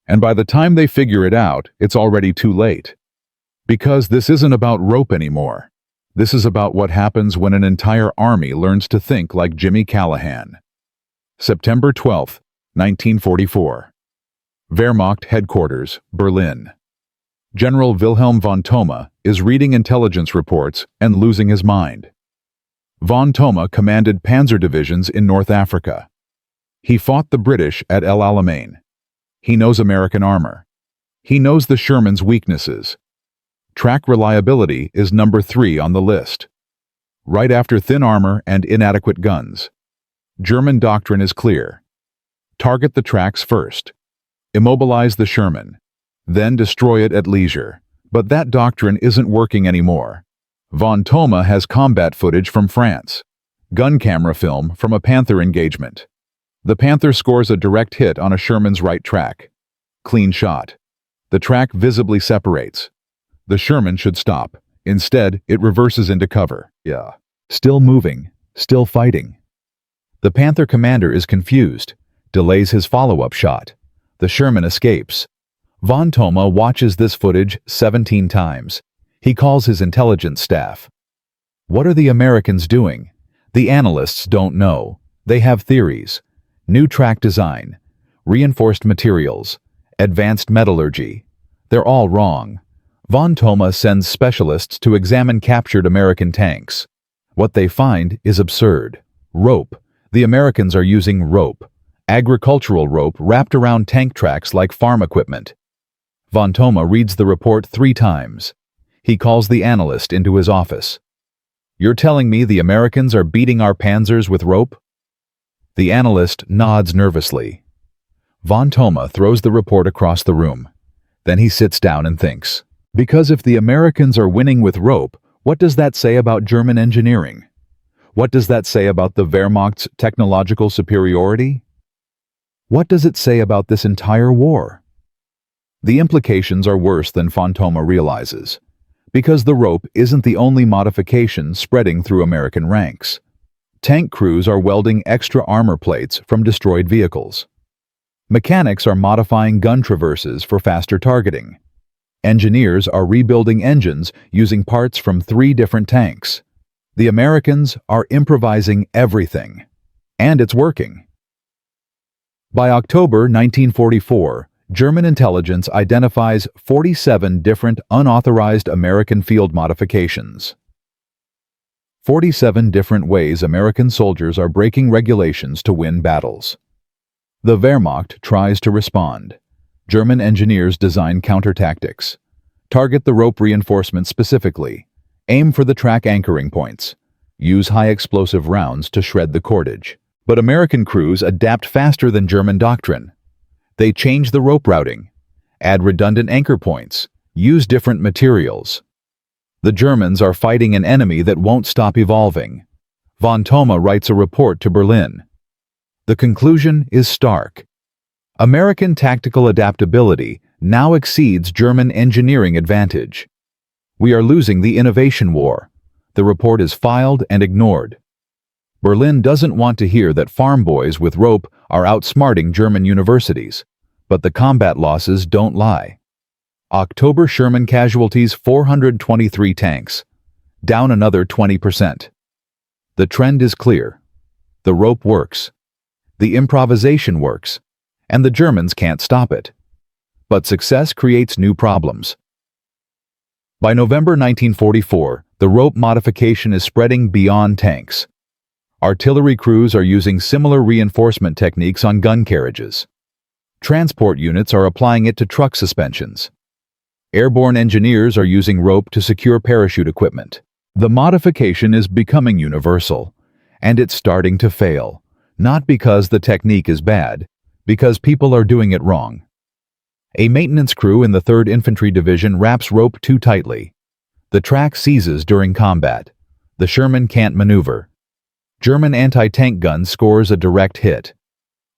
And by the time they figure it out, it's already too late. Because this isn't about rope anymore. This is about what happens when an entire army learns to think like Jimmy Callahan. September 12, 1944. Wehrmacht Headquarters, Berlin. General Wilhelm von Thoma is reading intelligence reports and losing his mind. Von Thoma commanded panzer divisions in North Africa. He fought the British at El Alamein. He knows American armor. He knows the Sherman's weaknesses. Track reliability is number 3 on the list, right after thin armor and inadequate guns. German doctrine is clear. Target the tracks first. Immobilize the Sherman. Then destroy it at leisure. But that doctrine isn't working anymore. Von Thoma has combat footage from France. Gun camera film from a Panther engagement. The Panther scores a direct hit on a Sherman's right track. Clean shot. The track visibly separates. The Sherman should stop. Instead, it reverses into cover. Still moving, still fighting. The Panther commander is confused, delays his follow-up shot. The Sherman escapes. Von Thoma watches this footage 17 times. He calls his intelligence staff. What are the Americans doing? The analysts don't know. They have theories. New track design, reinforced materials, advanced metallurgy. They're all wrong. Von Thoma sends specialists to examine captured American tanks. What they find is absurd. Rope. The Americans are using rope. Agricultural rope wrapped around tank tracks like farm equipment. Von Thoma reads the report 3 times. He calls the analyst into his office. You're telling me the Americans are beating our panzers with rope? The analyst nods nervously. Von Thoma throws the report across the room. Then he sits down and thinks. Because if the Americans are winning with rope, what does that say about German engineering? What does that say about the Wehrmacht's technological superiority? What does it say about this entire war? The implications are worse than von Thoma realizes, because the rope isn't the only modification spreading through American ranks. Tank crews are welding extra armor plates from destroyed vehicles. Mechanics are modifying gun traverses for faster targeting. Engineers are rebuilding engines using parts from 3 different tanks. The Americans are improvising everything. And it's working. By October 1944, German intelligence identifies 47 different unauthorized American field modifications. 47 different ways American soldiers are breaking regulations to win battles. The Wehrmacht tries to respond. German engineers design counter-tactics. Target the rope reinforcement specifically. Aim for the track anchoring points. Use high-explosive rounds to shred the cordage. But American crews adapt faster than German doctrine. They change the rope routing, add redundant anchor points, use different materials. The Germans are fighting an enemy that won't stop evolving. Von Thoma writes a report to Berlin. The conclusion is stark. American tactical adaptability now exceeds German engineering advantage. We are losing the innovation war. The report is filed and ignored. Berlin doesn't want to hear that farm boys with rope are outsmarting German universities, but the combat losses don't lie. October Sherman casualties 423 tanks, down another 20%. The trend is clear. The rope works. The improvisation works. And the Germans can't stop it. But success creates new problems. By November 1944, the rope modification is spreading beyond tanks. Artillery crews are using similar reinforcement techniques on gun carriages. Transport units are applying it to truck suspensions. Airborne engineers are using rope to secure parachute equipment. The modification is becoming universal, and it's starting to fail, not because the technique is bad, because people are doing it wrong. A maintenance crew in the 3rd Infantry Division wraps rope too tightly. The track seizes during combat. The Sherman can't maneuver. German anti-tank gun scores a direct hit.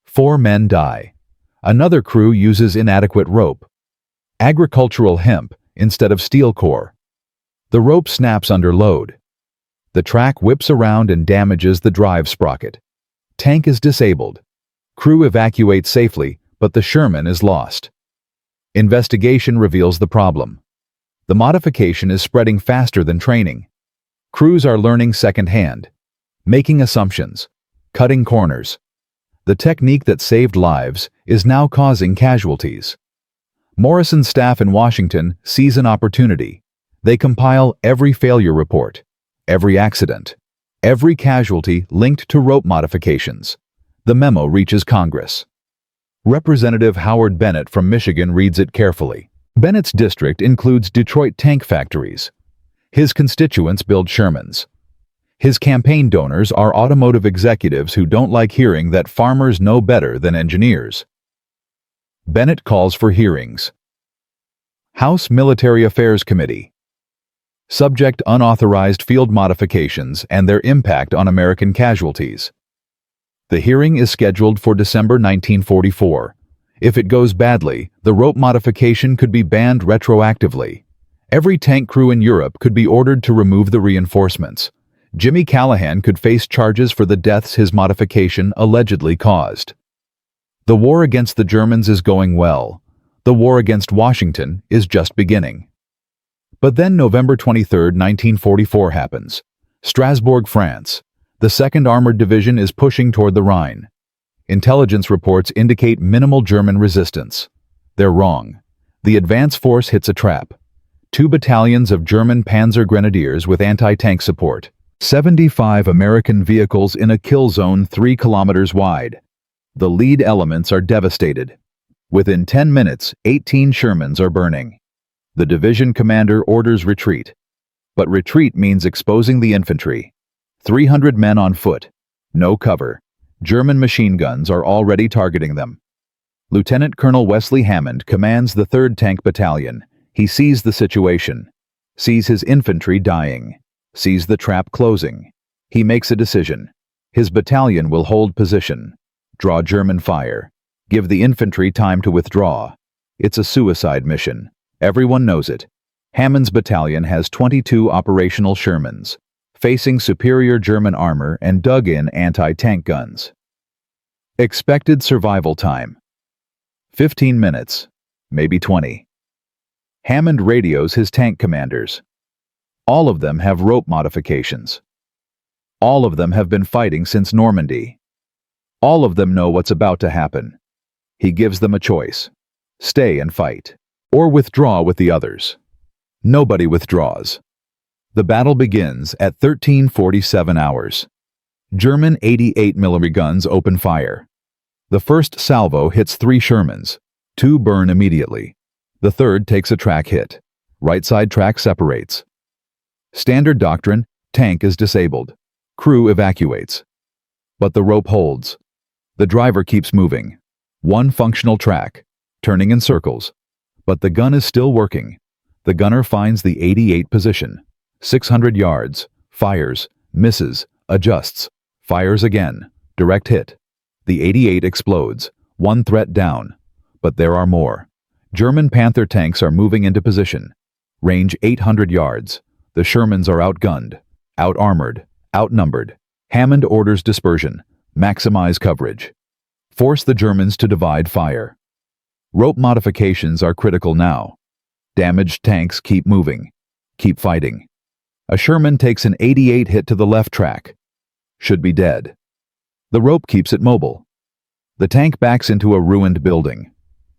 4 men die. Another crew uses inadequate rope. Agricultural hemp instead of steel core. The rope snaps under load. The track whips around and damages the drive sprocket. Tank is disabled. Crew evacuates safely, but the Sherman is lost. Investigation reveals the problem. The modification is spreading faster than training. Crews are learning secondhand, making assumptions, cutting corners. The technique that saved lives is now causing casualties. Morrison's staff in Washington sees an opportunity. They compile every failure report, every accident, every casualty linked to rope modifications. The memo reaches Congress. Representative Howard Bennett from Michigan reads it carefully. Bennett's district includes Detroit tank factories. His constituents build Shermans. His campaign donors are automotive executives who don't like hearing that farmers know better than engineers. Bennett calls for hearings. House Military Affairs Committee. Subject: unauthorized field modifications and their impact on American casualties. The hearing is scheduled for December 1944. If it goes badly, the rope modification could be banned retroactively. Every tank crew in Europe could be ordered to remove the reinforcements. Jimmy Callahan could face charges for the deaths his modification allegedly caused. The war against the Germans is going well. The war against Washington is just beginning. But then November 23, 1944 happens. Strasbourg, France. The 2nd Armored Division is pushing toward the Rhine. Intelligence reports indicate minimal German resistance. They're wrong. The advance force hits a trap. 2 battalions of German Panzer Grenadiers with anti-tank support. 75 American vehicles in a kill zone 3 kilometers wide. The lead elements are devastated. Within 10 minutes, 18 Shermans are burning. The division commander orders retreat. But retreat means exposing the infantry. 300 men on foot. No cover. German machine guns are already targeting them. Lieutenant Colonel Wesley Hammond commands the 3rd Tank Battalion. He sees the situation. Sees his infantry dying. Sees the trap closing. He makes a decision. His battalion will hold position. Draw German fire. Give the infantry time to withdraw. It's a suicide mission. Everyone knows it. Hammond's battalion has 22 operational Shermans, facing superior German armor and dug-in anti-tank guns. Expected survival time: 15 minutes, maybe 20. Hammond radios his tank commanders. All of them have rope modifications. All of them have been fighting since Normandy. All of them know what's about to happen. He gives them a choice: stay and fight, or withdraw with the others. Nobody withdraws. The battle begins at 13:47 hours. German 88mm guns open fire. The first salvo hits 3 Shermans. 2 burn immediately. The 3rd takes a track hit. Right side track separates. Standard doctrine: tank is disabled. Crew evacuates. But the rope holds. The driver keeps moving. 1 functional track, turning in circles. But the gun is still working. The gunner finds the 88 position. 600 yards, fires, misses, adjusts, fires again, direct hit. The 88 explodes, 1 threat down. But there are more. German Panther tanks are moving into position. Range 800 yards. The Shermans are outgunned, out-armored, outnumbered. Hammond orders dispersion. Maximize coverage. Force the Germans to divide fire. Rope modifications are critical now. Damaged tanks keep moving, keep fighting. A Sherman takes an 88 hit to the left track. Should be dead. The rope keeps it mobile. The tank backs into a ruined building.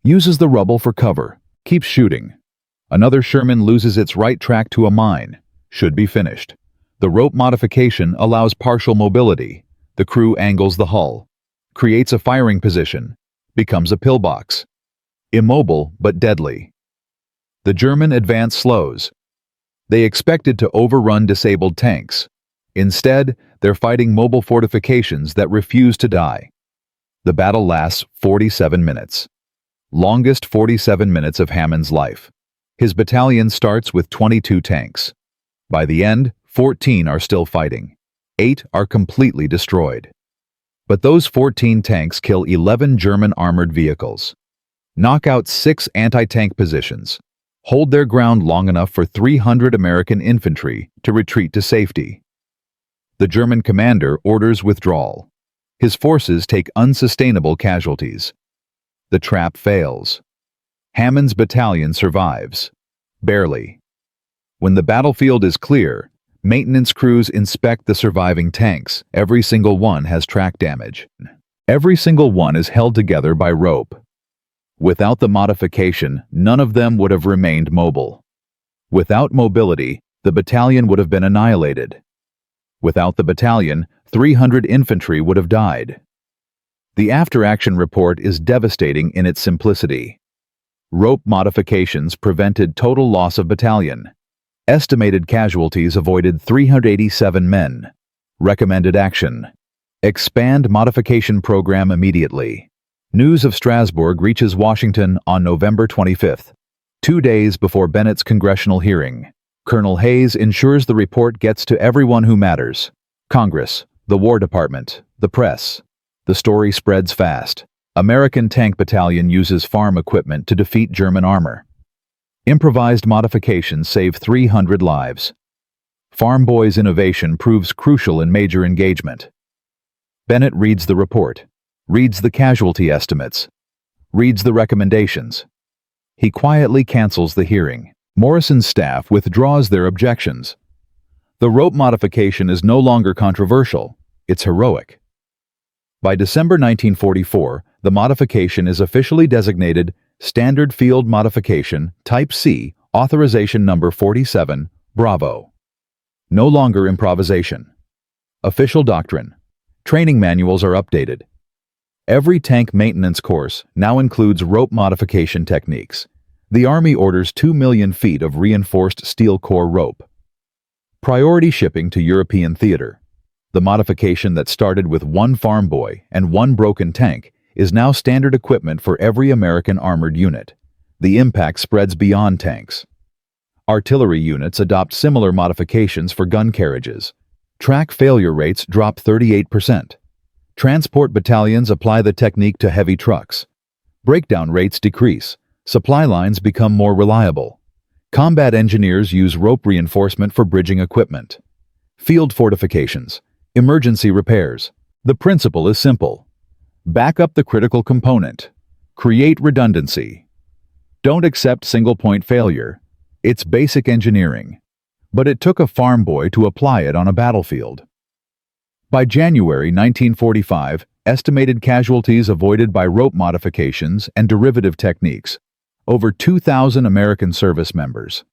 Uses the rubble for cover. Keeps shooting. Another Sherman loses its right track to a mine. Should be finished. The rope modification allows partial mobility. The crew angles the hull. Creates a firing position. becomes a pillbox. Immobile but deadly. The German advance slows. They expected to overrun disabled tanks. Instead, they're fighting mobile fortifications that refuse to die. The battle lasts 47 minutes. Longest 47 minutes of Hammond's life. His battalion starts with 22 tanks. By the end, 14 are still fighting. 8 are completely destroyed. But those 14 tanks kill 11 German armored vehicles. Knock out 6 anti-tank positions. Hold their ground long enough for 300 American infantry to retreat to safety. The German commander orders withdrawal. His forces take unsustainable casualties. The trap fails. Hammond's battalion survives. Barely. When the battlefield is clear, maintenance crews inspect the surviving tanks. Every single one has track damage. Every single one is held together by rope. Without the modification, none of them would have remained mobile. Without mobility, the battalion would have been annihilated. Without the battalion, 300 infantry would have died. The after-action report is devastating in its simplicity. Rope modifications prevented total loss of battalion. Estimated casualties avoided 387 men. Recommended action: expand modification program immediately. News of Strasbourg reaches Washington on November 25th, 2 days before Bennett's congressional hearing. Colonel Hayes ensures the report gets to everyone who matters: Congress, the War Department, the press. The story spreads fast. American Tank Battalion uses farm equipment to defeat German armor. Improvised modifications save 300 lives. Farm Boy's innovation proves crucial in major engagement. Bennett reads the report, reads the casualty estimates, reads the recommendations. He quietly cancels the hearing. Morrison's staff withdraws their objections. The rope modification is no longer controversial, it's heroic. By December 1944, the modification is officially designated Standard Field Modification, Type C, Authorization Number 47, Bravo. No longer improvisation. Official doctrine. Training manuals are updated. Every tank maintenance course now includes rope modification techniques. The Army orders 2 million feet of reinforced steel core rope. Priority shipping to European theater. The modification that started with 1 farm boy and 1 broken tank is now standard equipment for every American armored unit. The impact spreads beyond tanks. Artillery units adopt similar modifications for gun carriages. Track failure rates drop 38%. Transport battalions apply the technique to heavy trucks. Breakdown rates decrease. Supply lines become more reliable. Combat engineers use rope reinforcement for bridging equipment. Field fortifications. Emergency repairs. The principle is simple. Back up the critical component. Create redundancy. Don't accept single-point failure. It's basic engineering. But it took a farm boy to apply it on a battlefield. By January 1945, estimated casualties avoided by rope modifications and derivative techniques: over 2,000 American service members.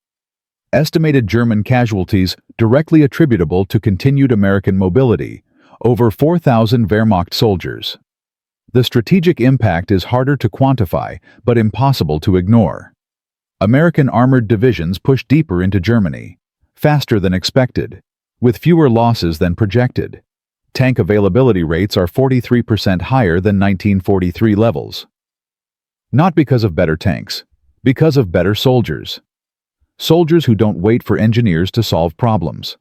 Estimated German casualties directly attributable to continued American mobility: over 4,000 Wehrmacht soldiers. The strategic impact is harder to quantify, but impossible to ignore. American armored divisions pushed deeper into Germany, faster than expected, with fewer losses than projected. Tank availability rates are 43% higher than 1943 levels. Not because of better tanks, because of better soldiers. Soldiers who don't wait for engineers to solve problems.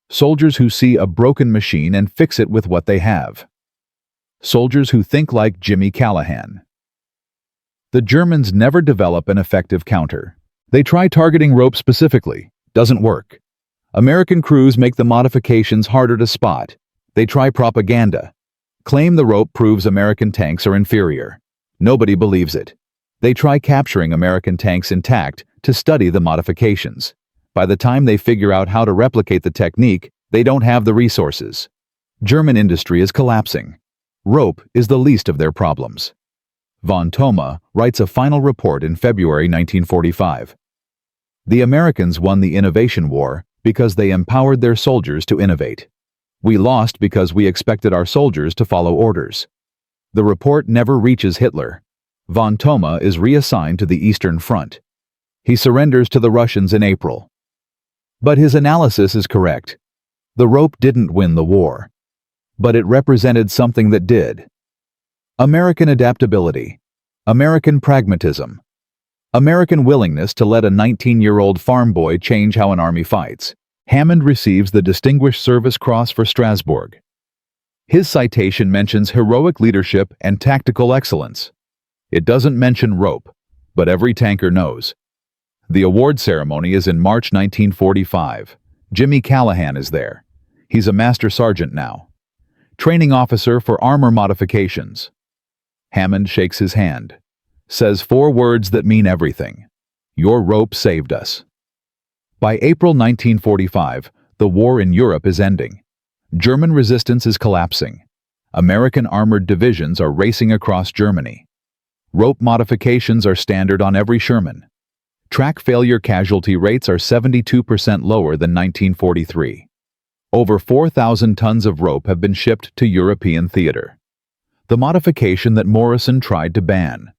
Soldiers who see a broken machine and fix it with what they have. Soldiers who think like Jimmy Callahan. The Germans never develop an effective counter. They try targeting rope specifically. Doesn't work. American crews make the modifications harder to spot. They try propaganda. Claim the rope proves American tanks are inferior. Nobody believes it. They try capturing American tanks intact to study the modifications. By the time they figure out how to replicate the technique, they don't have the resources. German industry is collapsing. Rope is the least of their problems. Von Thoma writes a final report in February 1945. The Americans won the innovation war because they empowered their soldiers to innovate. We lost because we expected our soldiers to follow orders. The report never reaches Hitler. Von Thoma is reassigned to the Eastern Front. He surrenders to the Russians in April. But his analysis is correct. The rope didn't win the war. But it represented something that did. American adaptability. American pragmatism. American willingness to let a 19-year-old farm boy change how an army fights. Hammond receives the Distinguished Service Cross for Strasbourg. His citation mentions heroic leadership and tactical excellence. It doesn't mention rope, but every tanker knows. The award ceremony is in March 1945. Jimmy Callahan is there. He's a master sergeant now. Training officer for armor modifications. Hammond shakes his hand. Says 4 words that mean everything. Your rope saved us. By April 1945, the war in Europe is ending. German resistance is collapsing. American armored divisions are racing across Germany. Rope modifications are standard on every Sherman. Track failure casualty rates are 72% lower than 1943. Over 4,000 tons of rope have been shipped to European theater. The modification that Morrison tried to ban,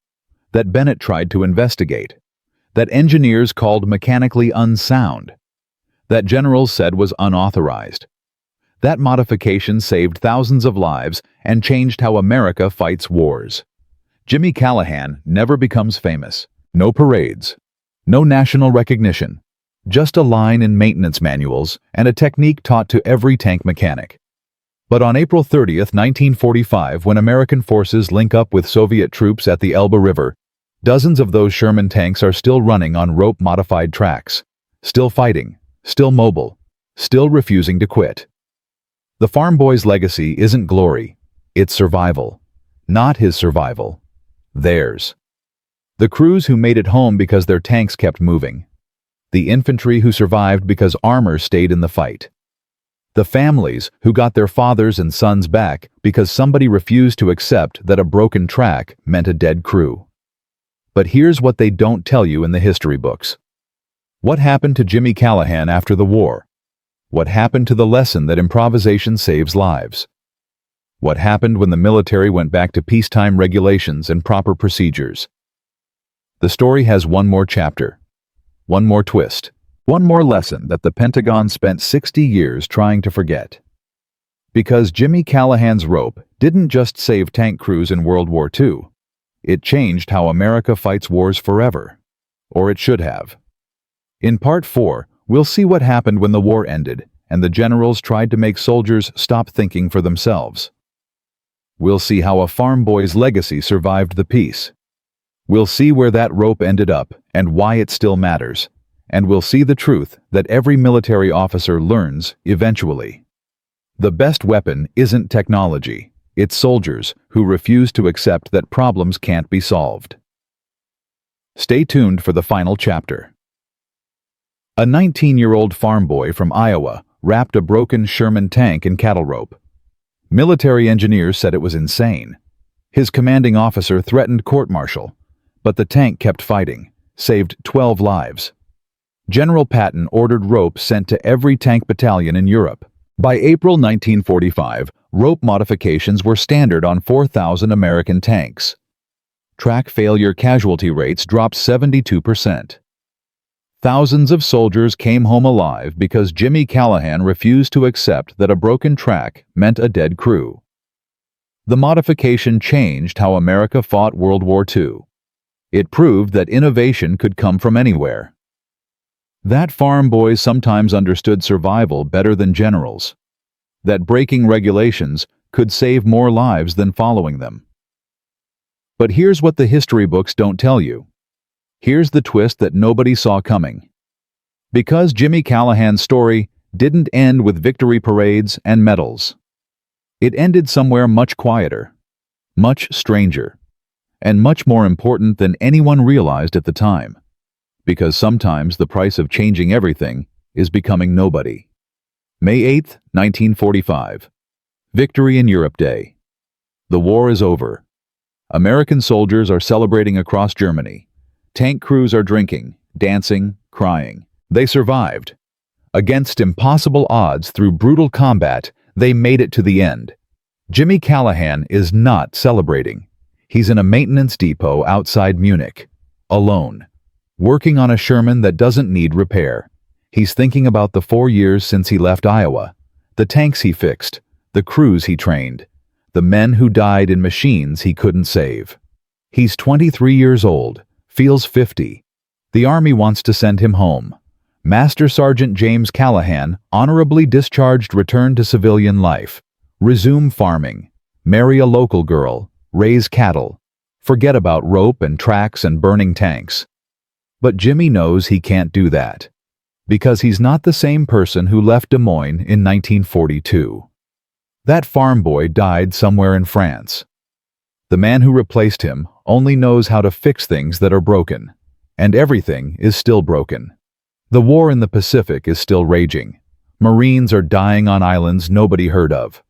that Bennett tried to investigate, that engineers called mechanically unsound, that generals said was unauthorized. That modification saved thousands of lives and changed how America fights wars. Jimmy Callahan never becomes famous. No parades. No national recognition. Just a line in maintenance manuals and a technique taught to every tank mechanic. But on April 30th, 1945, when American forces link up with Soviet troops at the Elbe River, dozens of those Sherman tanks are still running on rope-modified tracks, still fighting, still mobile, still refusing to quit. The farm boy's legacy isn't glory, it's survival. Not his survival. Theirs. The crews who made it home because their tanks kept moving. The infantry who survived because armor stayed in the fight. The families who got their fathers and sons back because somebody refused to accept that a broken track meant a dead crew. But here's what they don't tell you in the history books. What happened to Jimmy Callahan after the war? What happened to the lesson that improvisation saves lives? What happened when the military went back to peacetime regulations and proper procedures? The story has one more chapter, one more twist, one more lesson that the Pentagon spent 60 years trying to forget. Because Jimmy Callahan's rope didn't just save tank crews in World War II, it changed how America fights wars forever. Or it should have. In Part 4, we'll see what happened when the war ended and the generals tried to make soldiers stop thinking for themselves. We'll see how a farm boy's legacy survived the peace. We'll see where that rope ended up and why it still matters. And we'll see the truth that every military officer learns eventually. The best weapon isn't technology, it's soldiers who refuse to accept that problems can't be solved. Stay tuned for the final chapter. A 19-year-old farm boy from Iowa wrapped a broken Sherman tank in cattle rope. Military engineers said it was insane. His commanding officer threatened court-martial, but the tank kept fighting, saved 12 lives. General Patton ordered rope sent to every tank battalion in Europe. By April 1945, rope modifications were standard on 4,000 American tanks. Track failure casualty rates dropped 72%. Thousands of soldiers came home alive because Jimmy Callahan refused to accept that a broken track meant a dead crew. The modification changed how America fought World War II. It proved that innovation could come from anywhere. That farm boys sometimes understood survival better than generals. That breaking regulations could save more lives than following them. But here's what the history books don't tell you. Here's the twist that nobody saw coming. Because Jimmy Callahan's story didn't end with victory parades and medals. It ended somewhere much quieter, much stranger, and much more important than anyone realized at the time. Because sometimes the price of changing everything is becoming nobody. May 8, 1945. Victory in Europe Day. The war is over. American soldiers are celebrating across Germany. Tank crews are drinking, dancing, crying. They survived. Against impossible odds through brutal combat, they made it to the end. Jimmy Callahan is not celebrating. He's in a maintenance depot outside Munich, alone, working on a Sherman that doesn't need repair. He's thinking about the 4 years since he left Iowa, the tanks he fixed, the crews he trained, the men who died in machines he couldn't save. He's 23 years old, feels 50. The Army wants to send him home. Master Sergeant James Callahan, honorably discharged, return to civilian life, resume farming, marry a local girl, raise cattle, forget about rope and tracks and burning tanks. But Jimmy knows he can't do that, because he's not the same person who left Des Moines in 1942. That farm boy died somewhere in France. The man who replaced him only knows how to fix things that are broken, and everything is still broken. The war in the Pacific is still raging. Marines are dying on islands nobody heard of.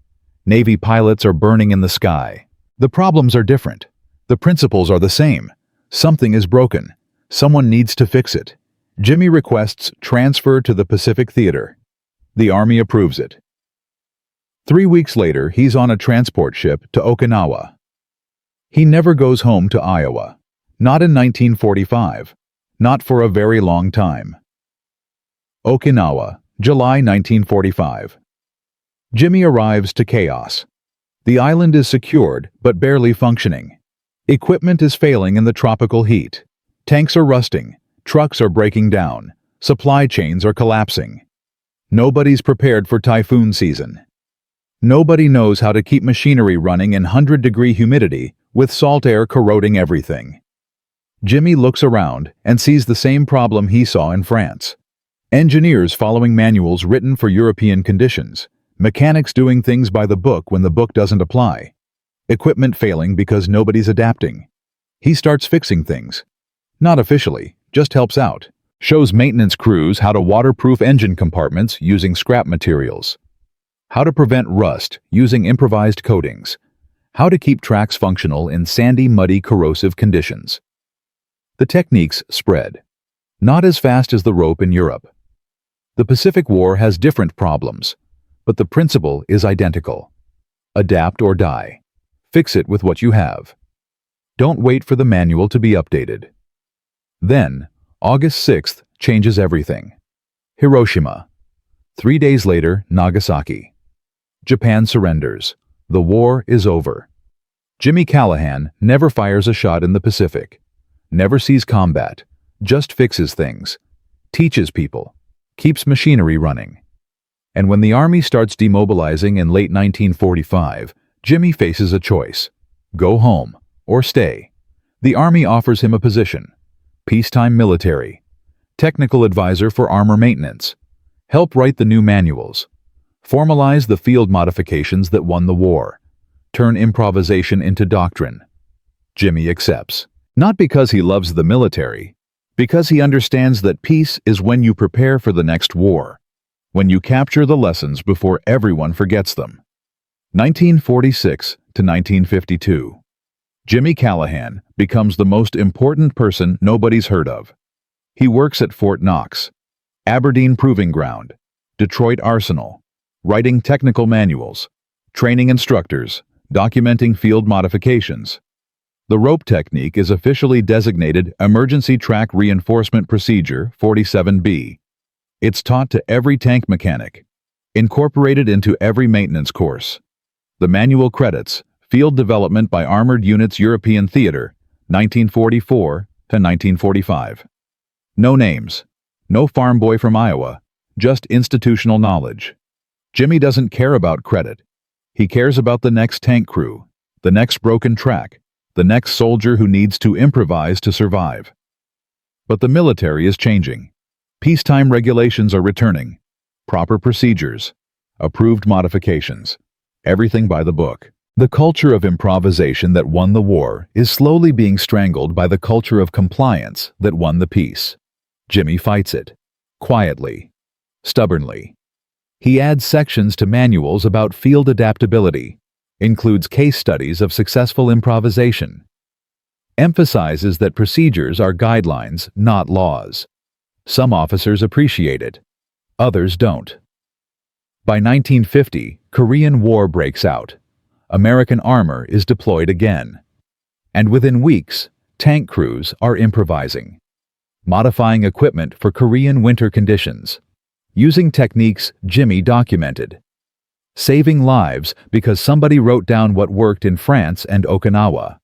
Navy pilots are burning in the sky. The problems are different. The principles are the same. Something is broken. Someone needs to fix it. Jimmy requests transfer to the Pacific Theater. The Army approves it. 3 weeks later, he's on a transport ship to Okinawa. He never goes home to Iowa. Not in 1945. Not for a very long time. Okinawa, July 1945. Jimmy arrives to chaos. The island is secured, but barely functioning. Equipment is failing in the tropical heat. Tanks are rusting. Trucks are breaking down. Supply chains are collapsing. Nobody's prepared for typhoon season. Nobody knows how to keep machinery running in 100-degree humidity with salt air corroding everything. Jimmy looks around and sees the same problem he saw in France. Engineers following manuals written for European conditions. Mechanics doing things by the book when the book doesn't apply. Equipment failing because nobody's adapting. He starts fixing things. Not officially, just helps out. Shows maintenance crews how to waterproof engine compartments using scrap materials. How to prevent rust using improvised coatings. How to keep tracks functional in sandy, muddy, corrosive conditions. The techniques spread. Not as fast as the rope in Europe. The Pacific War has different problems, but the principle is identical. Adapt or die. Fix it with what you have. Don't wait for the manual to be updated. Then, August 6th changes everything. Hiroshima. 3 days later, Nagasaki. Japan surrenders. The war is over. Jimmy Callahan never fires a shot in the Pacific. Never sees combat. Just fixes things. Teaches people. Keeps machinery running. And when the Army starts demobilizing in late 1945, Jimmy faces a choice. Go home or stay. The Army offers him a position. Peacetime military. Technical advisor for armor maintenance. Help write the new manuals. Formalize the field modifications that won the war. Turn improvisation into doctrine. Jimmy accepts. Not because he loves the military, because he understands that peace is when you prepare for the next war, when you capture the lessons before everyone forgets them. 1946 to 1952. Jimmy Callahan becomes the most important person nobody's heard of. He works at Fort Knox, Aberdeen Proving Ground, Detroit Arsenal, writing technical manuals, training instructors, documenting field modifications. The rope technique is officially designated Emergency Track Reinforcement Procedure 47B. It's taught to every tank mechanic, incorporated into every maintenance course. The manual credits, Field Development by Armored Units European Theater, 1944 to 1945. No names, no farm boy from Iowa, just institutional knowledge. Jimmy doesn't care about credit. He cares about the next tank crew, the next broken track, the next soldier who needs to improvise to survive. But the military is changing. Peacetime regulations are returning. Proper procedures. Approved modifications. Everything by the book. The culture of improvisation that won the war is slowly being strangled by the culture of compliance that won the peace. Jimmy fights it. Quietly. Stubbornly. He adds sections to manuals about field adaptability, includes case studies of successful improvisation, emphasizes that procedures are guidelines, not laws. Some officers appreciate it, others don't. By 1950, Korean War breaks out. American armor is deployed again. And within weeks, tank crews are improvising, modifying equipment for Korean winter conditions, using techniques Jimmy documented, saving lives because somebody wrote down what worked in France and Okinawa.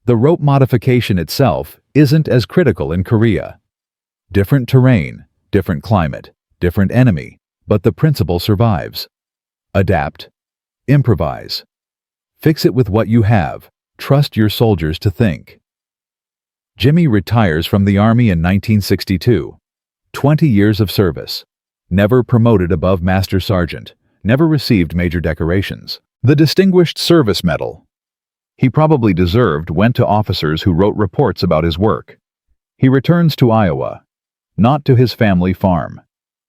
The rope modification itself isn't as critical in Korea. Different terrain, different climate, different enemy, but the principle survives. Adapt, improvise. Fix it with what you have. Trust your soldiers to think. Jimmy retires from the Army in 1962. 20 years of service. Never promoted above Master Sergeant. Never received major decorations. The Distinguished Service Medal he probably deserved went to officers who wrote reports about his work. He returns to Iowa, not to his family farm.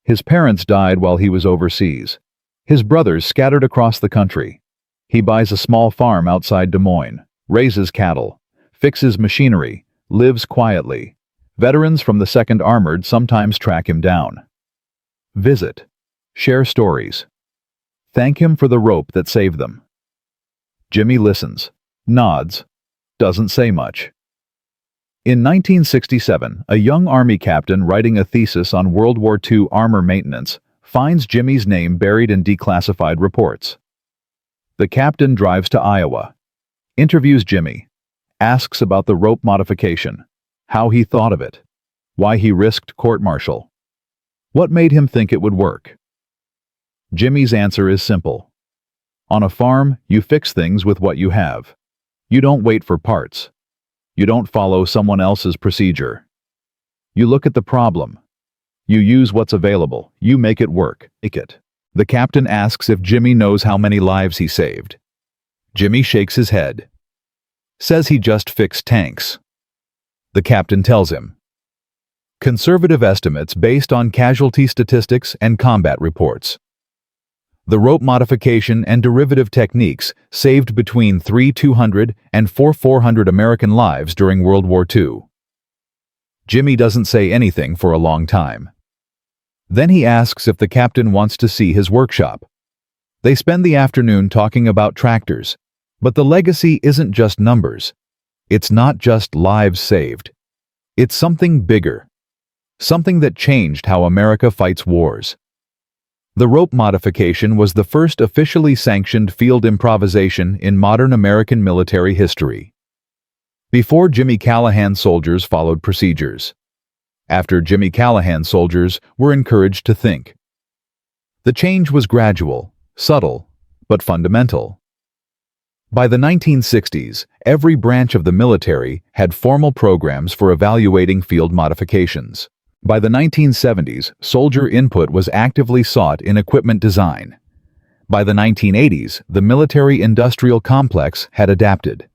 His parents died while he was overseas. His brothers scattered across the country. He buys a small farm outside Des Moines, raises cattle, fixes machinery, lives quietly. Veterans from the 2nd Armored sometimes track him down. Visit. Share stories. Thank him for the rope that saved them. Jimmy listens, nods, doesn't say much. In 1967, a young Army captain writing a thesis on World War II armor maintenance finds Jimmy's name buried in declassified reports. The captain drives to Iowa, interviews Jimmy, asks about the rope modification, how he thought of it, why he risked court-martial, what made him think it would work. Jimmy's answer is simple. On a farm, you fix things with what you have. You don't wait for parts. You don't follow someone else's procedure. You look at the problem. You use what's available. You make it work. Make it. The captain asks if Jimmy knows how many lives he saved. Jimmy shakes his head. Says he just fixed tanks. The captain tells him. Conservative estimates based on casualty statistics and combat reports. The rope modification and derivative techniques saved between 3,200 and 4,400 American lives during World War II. Jimmy doesn't say anything for a long time. Then he asks if the captain wants to see his workshop. They spend the afternoon talking about tractors, but the legacy isn't just numbers. It's not just lives saved. It's something bigger. Something that changed how America fights wars. The rope modification was the first officially sanctioned field improvisation in modern American military history. Before Jimmy Callahan, soldiers followed procedures. After Jimmy Callahan, soldiers were encouraged to think. The change was gradual, subtle, but fundamental. By the 1960s, every branch of the military had formal programs for evaluating field modifications. By the 1970s, soldier input was actively sought in equipment design. By the 1980s, the military-industrial complex had adapted.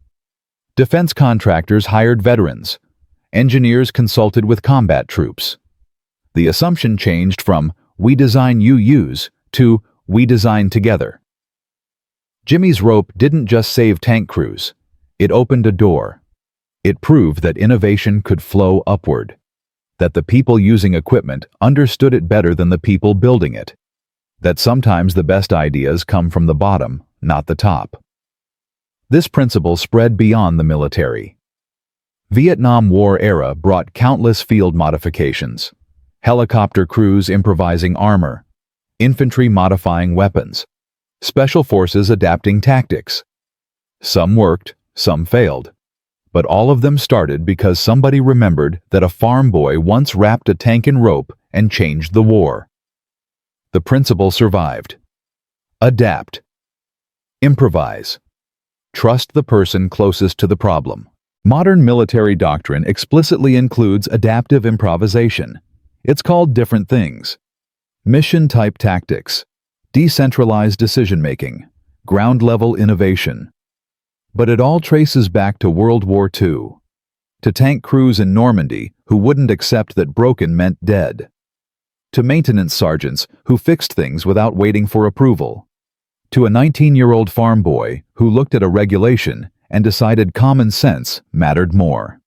Defense contractors hired veterans. Engineers consulted with combat troops. The assumption changed from, "we design, you use," to, "we design together." Jimmy's rope didn't just save tank crews. It opened a door. It proved that innovation could flow upward. That the people using equipment understood it better than the people building it. That sometimes the best ideas come from the bottom, not the top. This principle spread beyond the military. Vietnam War era brought countless field modifications. Helicopter crews improvising armor, infantry modifying weapons, special forces adapting tactics. Some worked, some failed. But all of them started because somebody remembered that a farm boy once wrapped a tank in rope and changed the war. The principle survived. Adapt. Improvise. Trust the person closest to the problem. Modern military doctrine explicitly includes adaptive improvisation. It's called different things. Mission-type tactics, decentralized decision-making, ground-level innovation. But it all traces back to World War II, to tank crews in Normandy who wouldn't accept that broken meant dead, to maintenance sergeants who fixed things without waiting for approval, to a 19-year-old farm boy who looked at a regulation and decided common sense mattered more.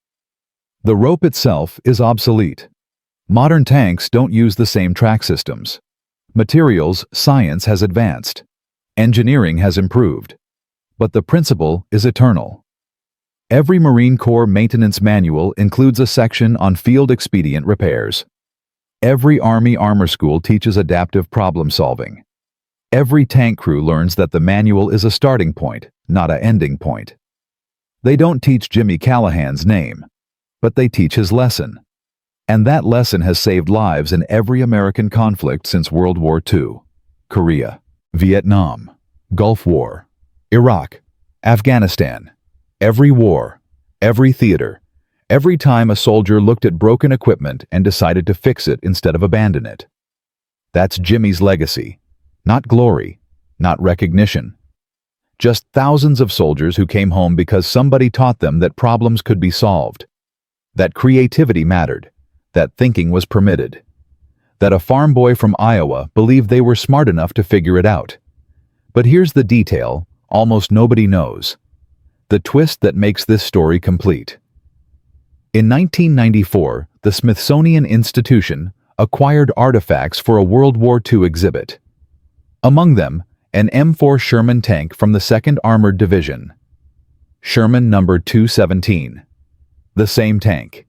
The rope itself is obsolete. Modern tanks don't use the same track systems. Materials science has advanced. Engineering has improved. but the principle is eternal. Every Marine Corps maintenance manual includes a section on field expedient repairs. Every Army armor school teaches adaptive problem solving. Every tank crew learns that the manual is a starting point, not an ending point. They don't teach Jimmy Callahan's name, but they teach his lesson. And that lesson has saved lives in every American conflict since World War II. Korea, Vietnam, Gulf War, Iraq, Afghanistan. Every war, every theater, every time a soldier looked at broken equipment and decided to fix it instead of abandon it. That's Jimmy's legacy. Not glory, not recognition. Just thousands of soldiers who came home because somebody taught them that problems could be solved, that creativity mattered, that thinking was permitted, that a farm boy from Iowa believed they were smart enough to figure it out. But here's the detail almost nobody knows. The twist that makes this story complete. In 1994, the Smithsonian Institution acquired artifacts for a World War II exhibit. Among them, an M4 Sherman tank from the 2nd Armored Division. Sherman number 217. The same tank.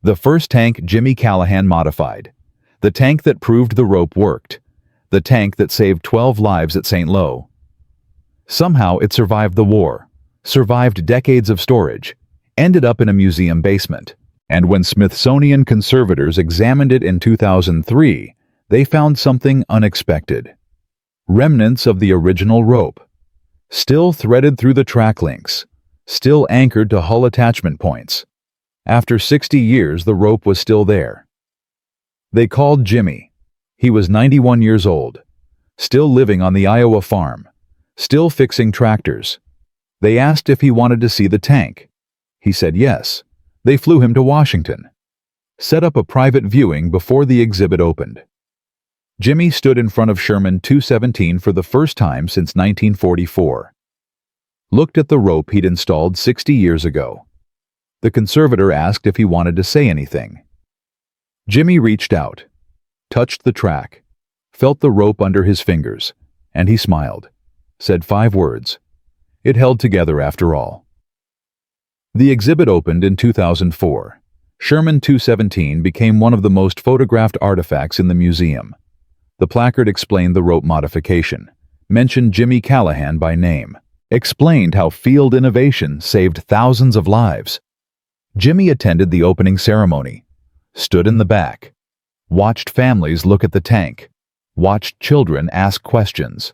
The first tank Jimmy Callahan modified. The tank that proved the rope worked. The tank that saved 12 lives at St. Lo. Somehow it survived the war. Survived decades of storage, ended up in a museum basement, and when Smithsonian conservators examined it in 2003, they found something unexpected. Remnants of the original rope, still threaded through the track links, still anchored to hull attachment points. After 60 years, the rope was still there. They called Jimmy. He was 91 years old, still living on the Iowa farm, still fixing tractors. They asked if he wanted to see the tank. He said yes. They flew him to Washington. Set up a private viewing before the exhibit opened. Jimmy stood in front of Sherman 217 for the first time since 1944. Looked at the rope he'd installed 60 years ago. The conservator asked if he wanted to say anything. Jimmy reached out, touched the track, felt the rope under his fingers, and he smiled, said 5 words. It held together after all. The exhibit opened in 2004. Sherman 217 became one of the most photographed artifacts in the museum. The placard explained the rope modification, mentioned Jimmy Callahan by name, explained how field innovation saved thousands of lives. Jimmy attended the opening ceremony, stood in the back, watched families look at the tank, watched children ask questions,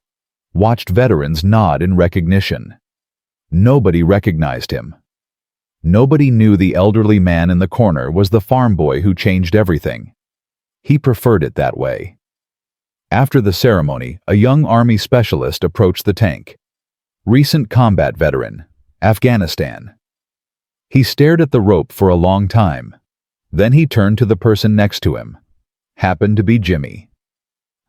watched veterans nod in recognition. Nobody recognized him. Nobody knew the elderly man in the corner was the farm boy who changed everything. He preferred it that way. After the ceremony, a young Army specialist approached the tank. Recent combat veteran, Afghanistan. He stared at the rope for a long time. Then he turned to the person next to him. Happened to be Jimmy.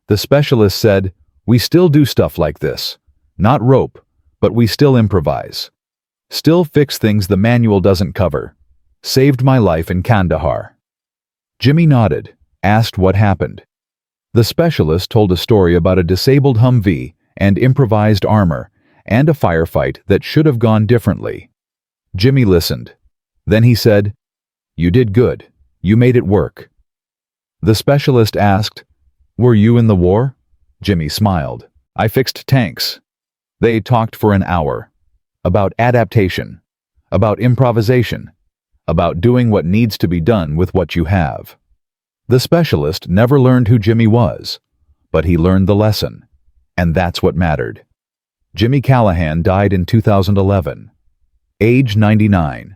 The specialist said, "We still do stuff like this. Not rope, but we still improvise. Still fix things the manual doesn't cover. Saved my life in Kandahar." Jimmy nodded, asked what happened. The specialist told a story about a disabled Humvee and improvised armor and a firefight that should have gone differently. Jimmy listened. Then he said, "You did good. You made it work." The specialist asked, "Were you in the war?" Jimmy smiled. "I fixed tanks." They talked for an hour. About adaptation, about improvisation, about doing what needs to be done with what you have. The specialist never learned who Jimmy was, but he learned the lesson, and that's what mattered. Jimmy Callahan died in 2011, age 99,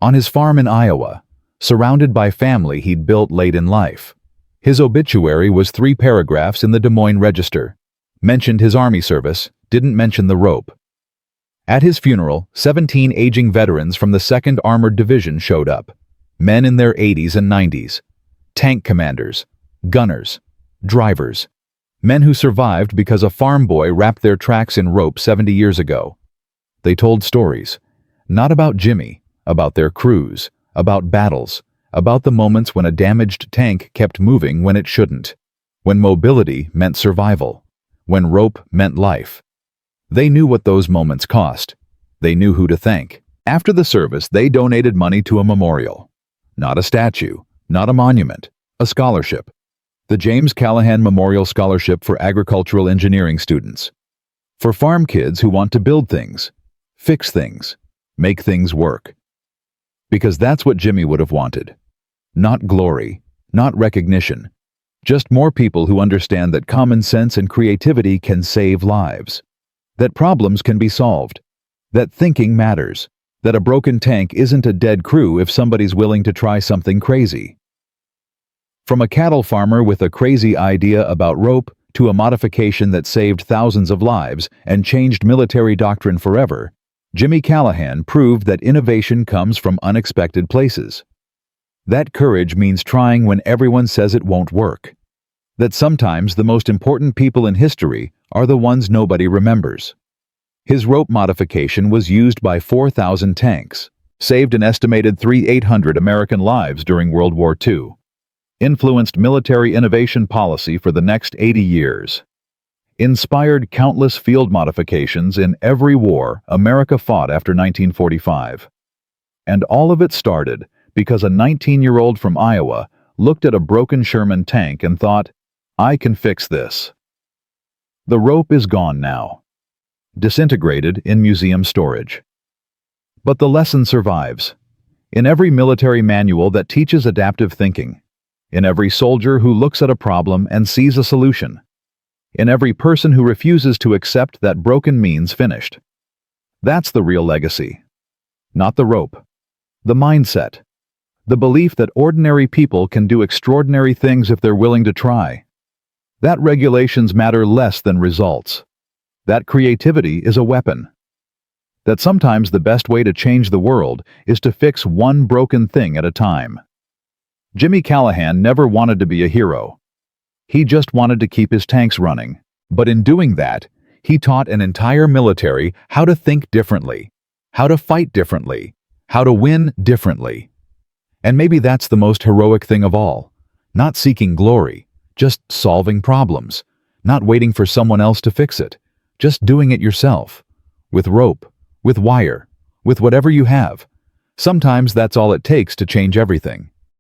on his farm in Iowa, surrounded by family he'd built late in life. His obituary was 3 paragraphs in the Des Moines Register, mentioned his Army service, didn't mention the rope. At his funeral, 17 aging veterans from the 2nd Armored Division showed up, men in their 80s and 90s, tank commanders, gunners, drivers, men who survived because a farm boy wrapped their tracks in rope 70 years ago. They told stories, not about Jimmy, about their crews, about battles, about the moments when a damaged tank kept moving when it shouldn't, when mobility meant survival, when rope meant life. They knew what those moments cost. They knew who to thank. After the service, they donated money to a memorial. Not a statue, not a monument, a scholarship. The James Callahan Memorial Scholarship for agricultural engineering students. For farm kids who want to build things, fix things, make things work. Because that's what Jimmy would have wanted. Not glory, not recognition. Just more people who understand that common sense and creativity can save lives. That problems can be solved. That thinking matters. That a broken tank isn't a dead crew if somebody's willing to try something crazy. From a cattle farmer with a crazy idea about rope to a modification that saved thousands of lives and changed military doctrine forever, Jimmy Callahan proved that innovation comes from unexpected places. That courage means trying when everyone says it won't work. That sometimes the most important people in history are the ones nobody remembers. His rope modification was used by 4,000 tanks, saved an estimated 3,800 American lives during World War II, influenced military innovation policy for the next 80 years, inspired countless field modifications in every war America fought after 1945. And all of it started because a 19-year-old from Iowa looked at a broken Sherman tank and thought, "I can fix this." The rope is gone now, disintegrated in museum storage. But the lesson survives. In every military manual that teaches adaptive thinking, in every soldier who looks at a problem and sees a solution, in every person who refuses to accept that broken means finished. That's the real legacy. Not the rope. The mindset. The belief that ordinary people can do extraordinary things if they're willing to try. That regulations matter less than results. That creativity is a weapon. That sometimes the best way to change the world is to fix one broken thing at a time. Jimmy Callahan never wanted to be a hero. He just wanted to keep his tanks running. But in doing that, he taught an entire military how to think differently, how to fight differently, how to win differently. And maybe that's the most heroic thing of all. Not seeking glory, just solving problems. Not waiting for someone else to fix it. Just doing it yourself. With rope, with wire, with whatever you have. Sometimes that's all it takes to change everything.